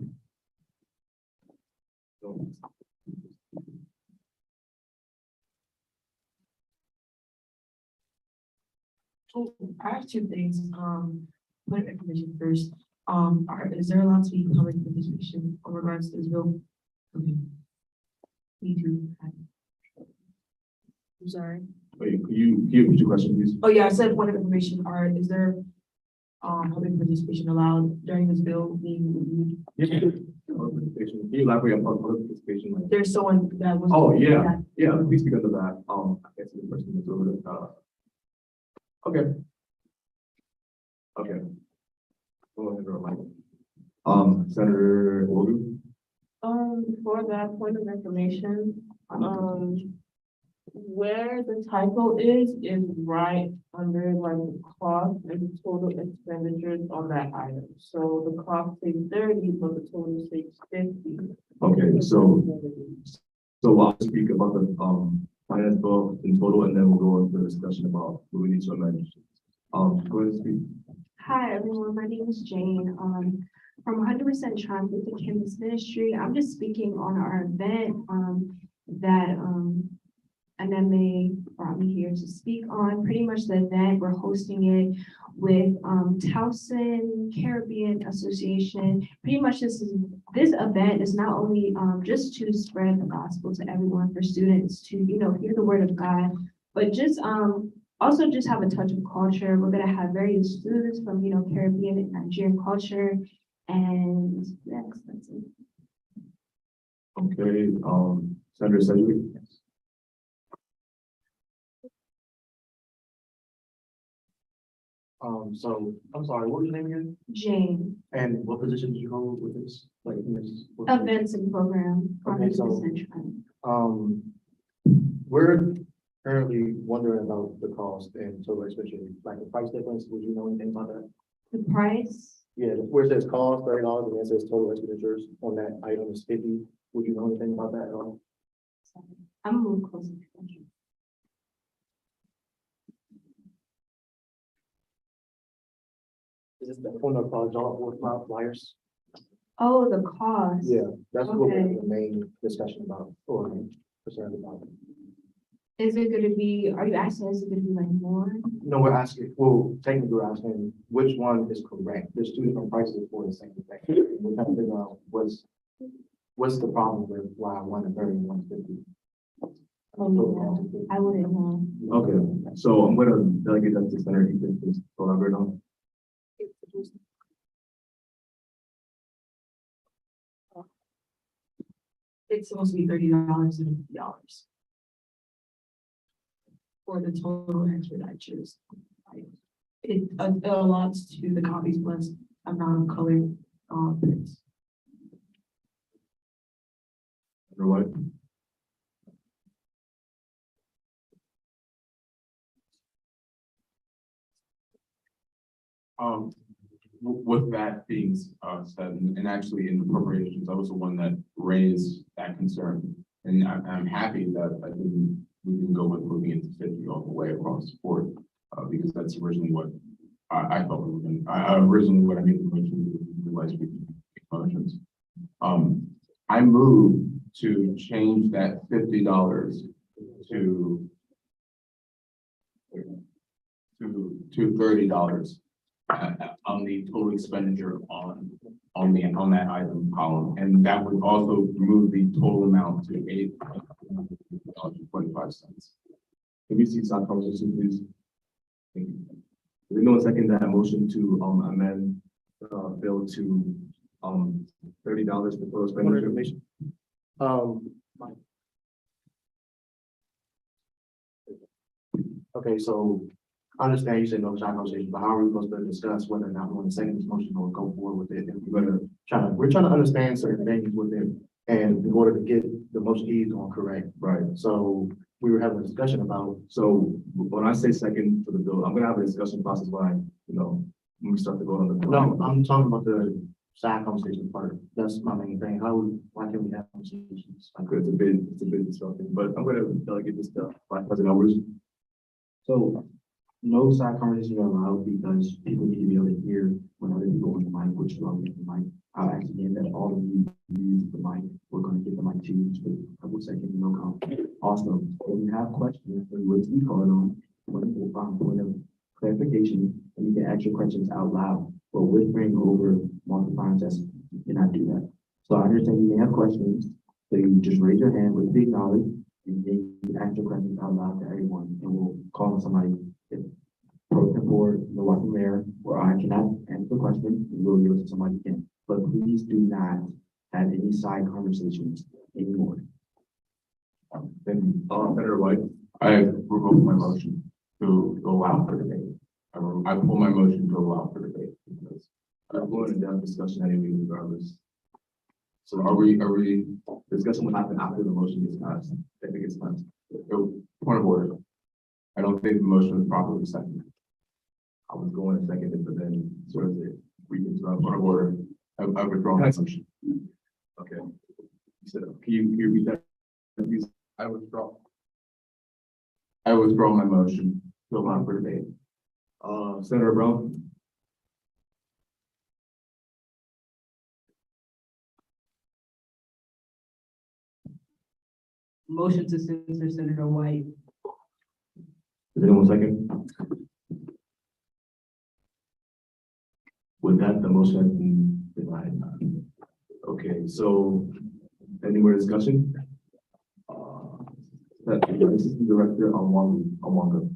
So I have two things, point of information first, is there allowed to be public participation in regards to this bill? Okay. Me too. I'm sorry. Wait, could you repeat your question, please? Oh, yeah, I said point of information, is there, public participation allowed during this bill being reviewed? Participation. Can you elaborate on public participation? Like, There's someone that was. oh, yeah, yeah, please because of that. I can't see the person that's over there. Okay. Okay. Go ahead, Mike. Senator Wogu. For that point of information, where the typo is right under like the cost and the total expenditures on that item. So the cost says 30, but the total says 50. Okay, so I'll speak about the finance bill in total, and then we'll go into the discussion about what we need to amend. Go ahead and speak. Hi, everyone. My name is Jane. From 100% Transit to Campus Ministry. I'm just speaking on our event that NMA brought me here to speak on. Pretty much the event, we're hosting it with Towson Caribbean Association. Pretty much this event is not only just to spread the gospel to everyone, for students to hear the word of God, but just also just have a touch of culture. We're gonna have various foods from Caribbean and Nigerian culture, and yes, that's it. Okay, Senator Sedgwick. So I'm sorry, what was your name again? Jane, And what position did you hold with this? Like, in this? events and program. from Okay, so- 100% Transit. We're currently wondering about the cost and total expenditure, like the price difference. Would you know anything about that? The price, Yeah, where it says cost $30 and then it says total expenditures on that item is 50. Would you know anything about that at all? I'm a little closer. Is this the one of job board flyers? Oh, the cost. Yeah, that's what we're Okay. the main discussion about or concerned about. Is it gonna be, are you asking, is it gonna be like more? No, we're asking, well, technically we're asking which one is correct. There's two different prices for the same thing. We're trying to figure out what's the problem with why one is 30 and one is 50. I wouldn't know. Okay, so I'm gonna delegate that to Senator Ethan, please elaborate on. It's supposed to be $30 and $50. For the total expedite choose. It allots to the copies plus amount of colored, prints. Or what? With that being said, and actually in appropriations, I was the one that raised that concern. And I'm happy that we didn't go with moving into 50 all the way across the board. Because that's originally what I thought we were going to, originally what I made the motion, realized we could make motions. I moved to change that $50 to $30. On the total expenditure on that item column, and that would also remove the total amount to $8.25. Can we see side conversation, please? Thank you. Does anyone second that motion to amend bill to $30 for total expenditure? Okay, so I understand you said no side conversation, but how are we supposed to discuss whether or not we want to second this motion or go forward with it? And we're trying to understand certain things with it, and in order to get the motion eased on correct. Right. So we were having a discussion about, so when I say second for the bill, I'm gonna have a discussion process why, when we start to go on the. No, I'm talking about the side conversation part. That's my main thing. Why can't we have conversations? It's a bit disruptive, but I'm gonna delegate this to Vice President Edwards. So no side conversations are allowed because people need to be able to hear when other people on the mic, which is on the mic. I'll ask again that all of you use the mic. We're going to get the mic to you for a couple seconds, no comment. Also, if you have questions or you would be calling on, point of clarification, and you can ask your questions out loud, but whispering over multiplying tests, you cannot do that. So I understand you may have questions, so you just raise your hand with the acknowledge, and then you ask your questions out loud to everyone, and we'll call on somebody. If pro temp board, the Milwaukee mayor, or I cannot answer the question, we will give it to somebody who can. But please do not have any side conversations anymore. Then, Senator White, I revoke my motion to allow for debate. I pull my motion to allow for debate because I'm going to have discussion anyway regardless. So are we discussing what happened after the motion is passed? I think it's passed. Point of order. I don't think the motion was properly seconded. I was going to second it, but then sort of we can Point of order. I withdraw my motion. Okay. So can you repeat that? Please? I withdraw my motion to allow for debate. Senator Brown. Motion to censor Senator White. Is anyone second? With that, the motion has been denied. Okay, so any more discussion? That the Assistant Director on Wonga.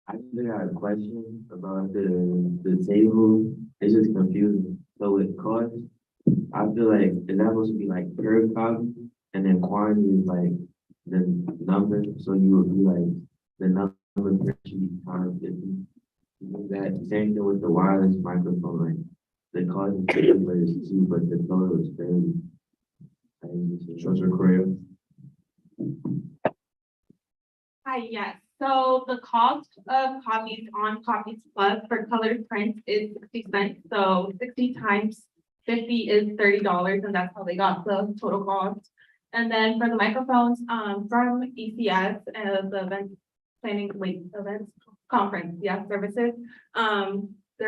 I think I had a question about the table. It's just confusing. So with cost, I feel like is that supposed to be like per copy, and then quantity is like the number. So you would be like the number per sheet times 50. That same thing with the wireless microphone. Like the cost is 50, but it's cheap, but the total is 30. Treasurer Correa. Hi, yes. So the cost of copies on Copies Plus for colored prints is 60 cents. So 60 times 50 is $30, and that's how they got the total cost. And then for the microphones, from ECS, the events conference, yeah, services. Oh my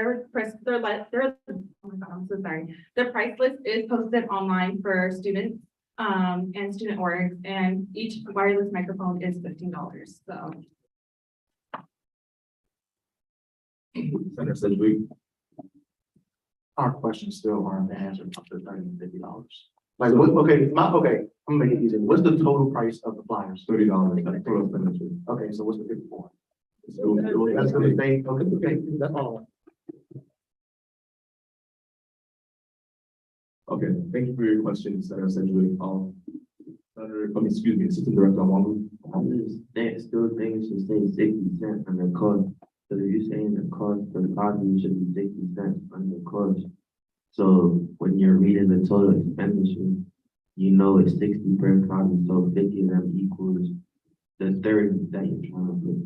God, I'm so sorry. The price list is posted online for students, and student orgs, and each wireless microphone is $15, so. Senator Sedgwick. Our questions still aren't answered up to $30 and $50. Like, what, okay, I'm gonna make it easy. What's the total price of the flyers? $30, that's total expenditure. Okay, so what's the 54? That's the thing, okay, that's all. Okay, thank you for your question, Senator Sedgwick. Excuse me, Assistant Director Wong. I still think it should say 60 cents on the cost. So if you're saying the cost for the copy should be 60 cents on the cost. So when you're reading the total expenditure, you know it's 60 per copy, so 50 of them equals the 30 that you're trying to put.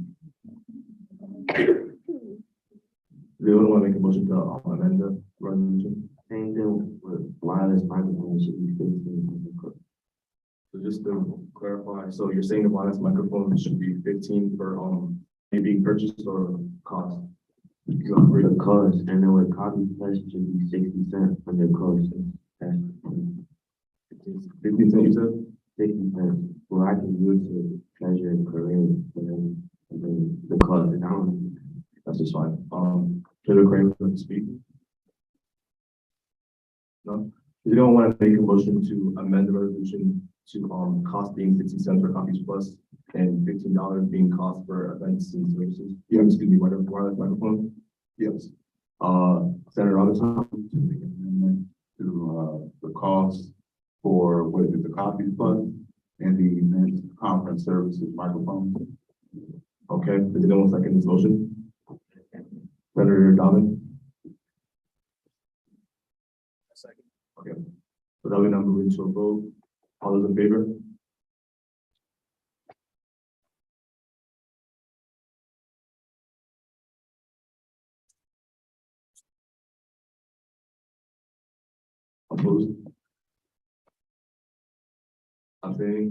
Do you want to make a motion to amend the resolution? Same thing with wireless microphone should be 15 on the cost. So just to clarify, so you're saying the wireless microphone should be 15 for it being purchased or cost? You agree? The cost, and then with copy plus it should be 60 cents on the cost. That's 15 cents, you said? 60 cents. Well, I can use it treasure and parade, and then the cost is down. That's just fine. Treasurer Crane, would like to speak? No? If you don't want to make a motion to amend the resolution to cost being 60 cents for copies plus and $15 being cost for events and services. Yeah, excuse me, wireless microphone? Yes. Senator Robinson? To make an amendment to, the cost for what is it, the copies plus and the event conference services microphone. Okay, does anyone second this motion? Senator Damon? Second. Okay, so that we now move into a vote. All those in favor? Opposed? Abstaining?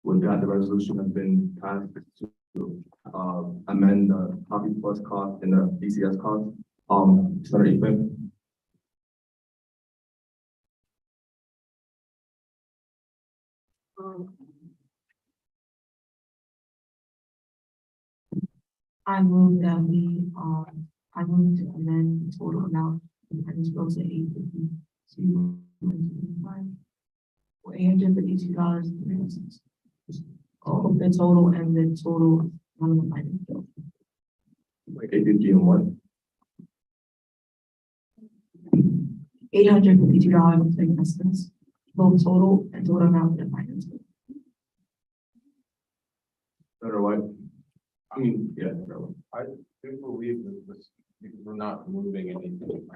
With that, the resolution has been passed to amend the copy plus cost and the DCS cost. Senator Ekman? I move that I move to amend the total amount and this goes to $852 or $852 and 3 cents. The total and the total amount of items. Like 850 and what? $852 and 3 cents. Both total and total amount of items. Senator White? I mean, yeah. I do believe that this, because we're not moving anything.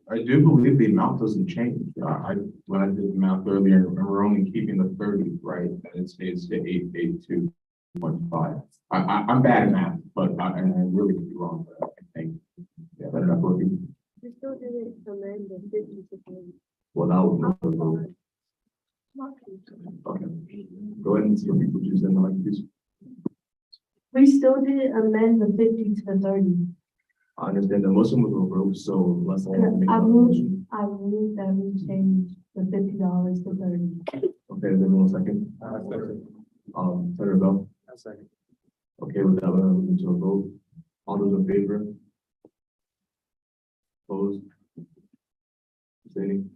I do believe the amount doesn't change. When I did the math earlier, we're only keeping the 30, right? And it stays to 882.5. I'm bad at math, but I really could be wrong, but I think. Yeah, better not working. We still didn't amend the 50 to 30. Well, that would okay. Go ahead and see what people choose then, like this. We still didn't amend the 50 to the 30. I understand the motion was revoked, so let's all make I a move motion. that we change the $50 to 30. Okay, then 1 second. Senator Bell? Second. Okay, with that, we're moving to a vote. All those in favor? Opposed? Abstaining?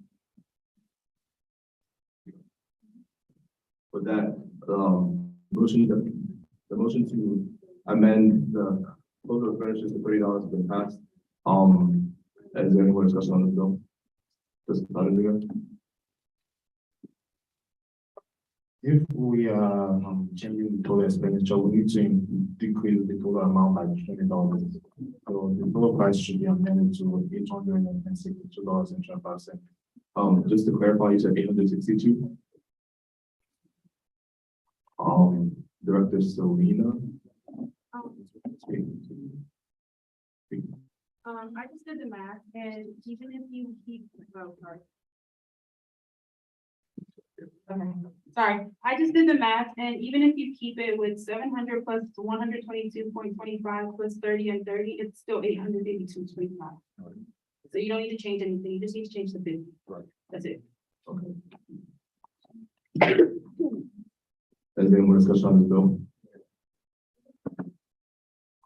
With that, the motion to amend the total expenditures to $30 has been passed. Is there any more discussion on this bill? Just started again. If we changing the total expenditure, we need to decrease the total amount by $20. So the total price should be amended to $862.25. Just to clarify, you said 862. Director Selena. I just did the math, and even if you keep, oh, sorry. Okay, sorry, I just did the math, and even if you keep it with 700 plus 122.25 plus 30 and 30, it's still 882.25. So you don't need to change anything, you just need to change the bid. Right. That's it. Is there any more discussion on this bill?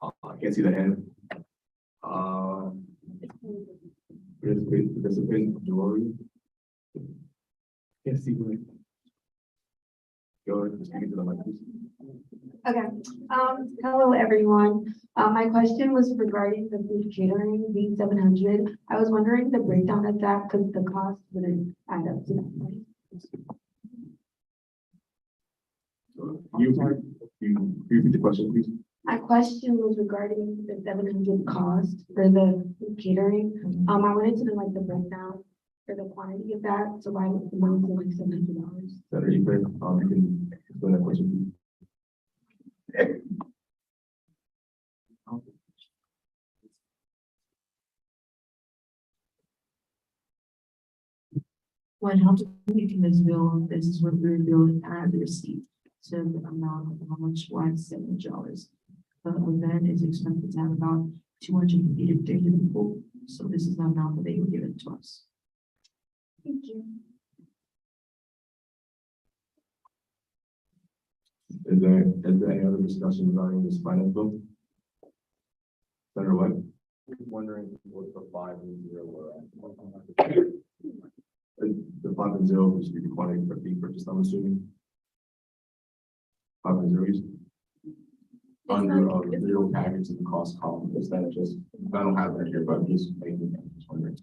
I can't see the hand. Participant majority. Can't see who. Go ahead, just speak to the mic, please. Okay, hello, everyone. My question was regarding the food catering, being 700. I was wondering the breakdown of that, because the cost wouldn't add up to that much. You repeat the question, please. My question was regarding the 700 cost for the food catering. I wanted to know like the breakdown for the quantity of that, so why would the amount of like $700? That are you clear? You can explain that question, please. What helped making this bill, this is what we're billing at the receipt. So the amount of how much was $7. The event is expected to have about 250 to 300 people. So this is the amount that they were given to us. Thank you. Is there any other discussion regarding this finance bill? Senator White? Wondering what the 5 and 0 were at. The 5 and 0 was the quantity for being purchased, I'm assuming. 5 and 0 is under the zero package in the cost column. Is that just, I don't have that here, but I'm just making, just wondering.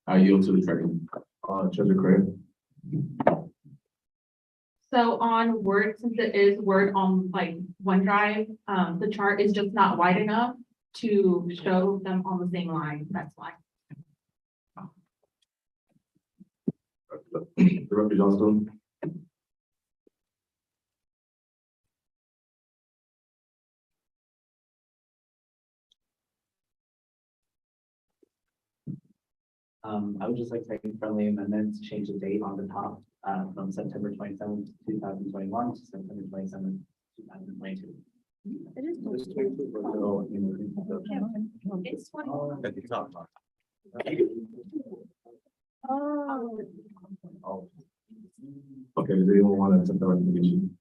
I yield to the treasurer. Treasurer Craig. So on Word, since it is Word on like OneDrive, the chart is just not wide enough to show them on the same line, that's why. Director Johnstone. I would just like to make a friendly amendment to change the date on the top, from September 27th, 2021 to September 27th, 2022. It's 20. At the top. Okay, does anyone want to accept the recommendation?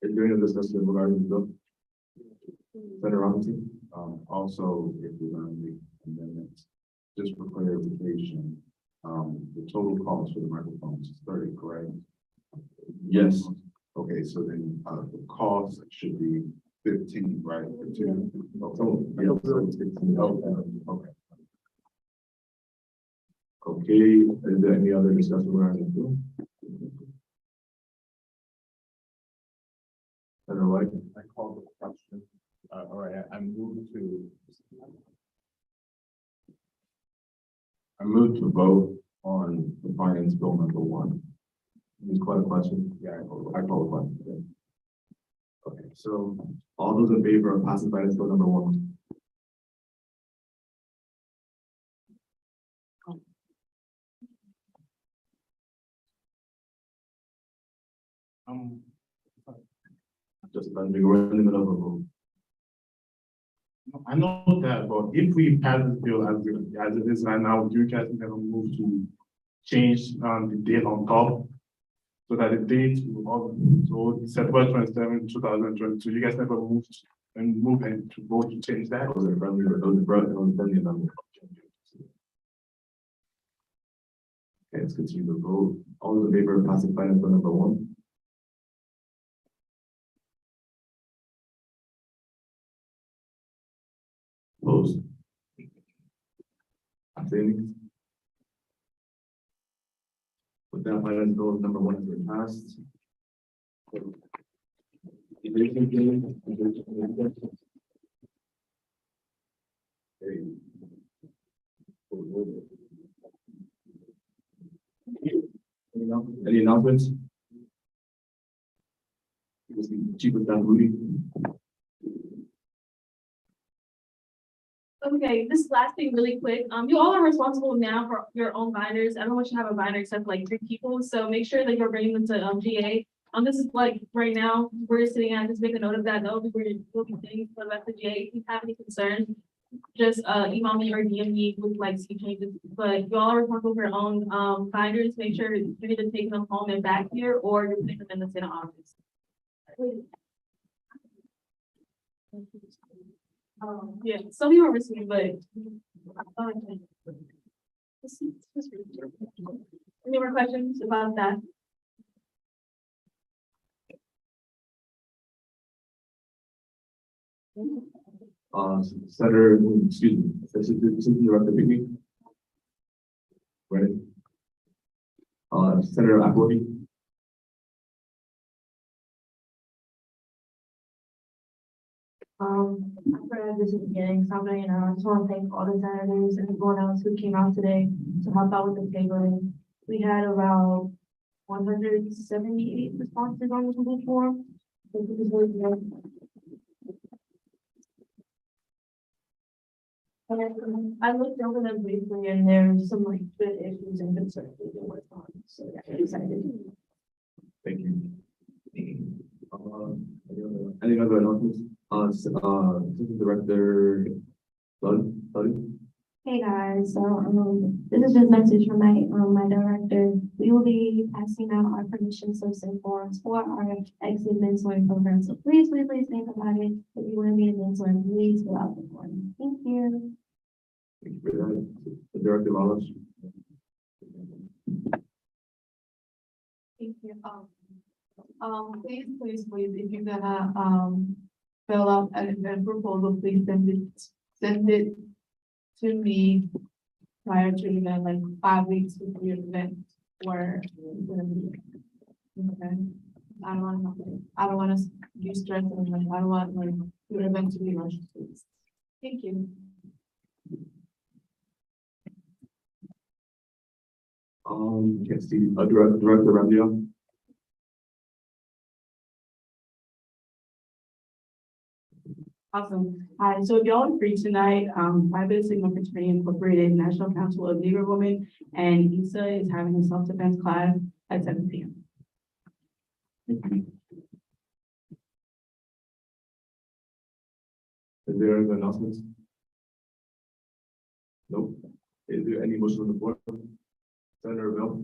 Is there any discussion regarding the bill? Senator Robinson? Also, if we're going to make amendments, just for clarification, the total cost for the microphones is 30, correct? Yes. Okay, so then, the cost should be 15, right? 15. So, yeah, so it's 15. Okay. Okay, is there any other discussion regarding the bill? Senator White? I called the question. All right, I moved to vote on the finance bill number 1. Is quite a question. Yeah, I call the question. Okay, so all those in favor of passing finance bill number 1? Just let me go in the middle of a vote. I know that, but if we pass this bill as it is right now, do you guys never move to change the date on top? So that the date of so September 27, 2022, you guys never moved and to vote to change that? Those are friendly, those are friendly amendment. Okay, let's continue the vote. All those in favor of passing finance bill number 1? Opposed? Abstaining? With that, finance bill number 1 has been passed. No? Any announcements? Chief of Staff Rudy. Okay, this last thing really quick. You all are responsible now for your own binders. Everyone should have a binder except like 3 people, so make sure that you're bringing them to GA. This is like right now, we're sitting at, just make a note of that. We'll be things for the rest of GA. If you have any concerns, just email me or DM me with like some changes. But you all are responsible for your own binders. Make sure you're either taking them home and back here or you're putting them in the Senate office. Yeah, some people are receiving, but. Any more questions about that? Senator, excuse me, Assistant Director Pickney. Ready? Senator Appleby. After this is the beginning, so I just want to thank all the senators and everyone else who came out today to help out with the tabling. We had around 178 responses on the Google form. So this is really good. And I looked over them briefly and there's some like good issues and concerns we can work on, so yeah, I'm excited. Thank you. Any other announcements? Assistant Director Dudley. Hey guys, so this is just a message from my director. We will be passing out our permission slips and forms for our exit mentoring program. So please think about it. If you want to be a mentor, please fill out the form. Thank you. Thank you for that. The Director Wallace. Thank you. Please, if you're gonna, fill out an proposal, please send it to me prior to event, like 5 weeks before your event, or. Okay. I don't want to be stressed, and like, I don't want like your event to be rushed, please. Thank you. Can't see, Director Ramdale. Awesome. Hi, so if y'all are free tonight, Private Sigma Fraternity Incorporated National Council of Negro Women and ISA is having a self-defense class at 7 p.m. Is there any announcements? Nope. Is there any motion on the floor? Senator Bill.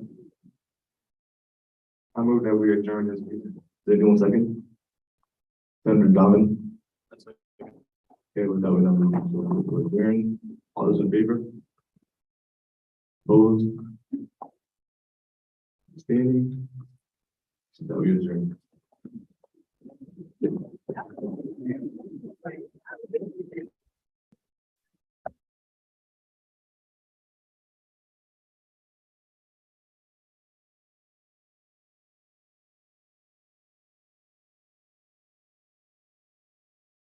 I move that we adjourn this meeting. Is anyone second? Senator Damon. Okay, with that, we're adjourned. All those in favor? Opposed? Standing? So that we adjourn.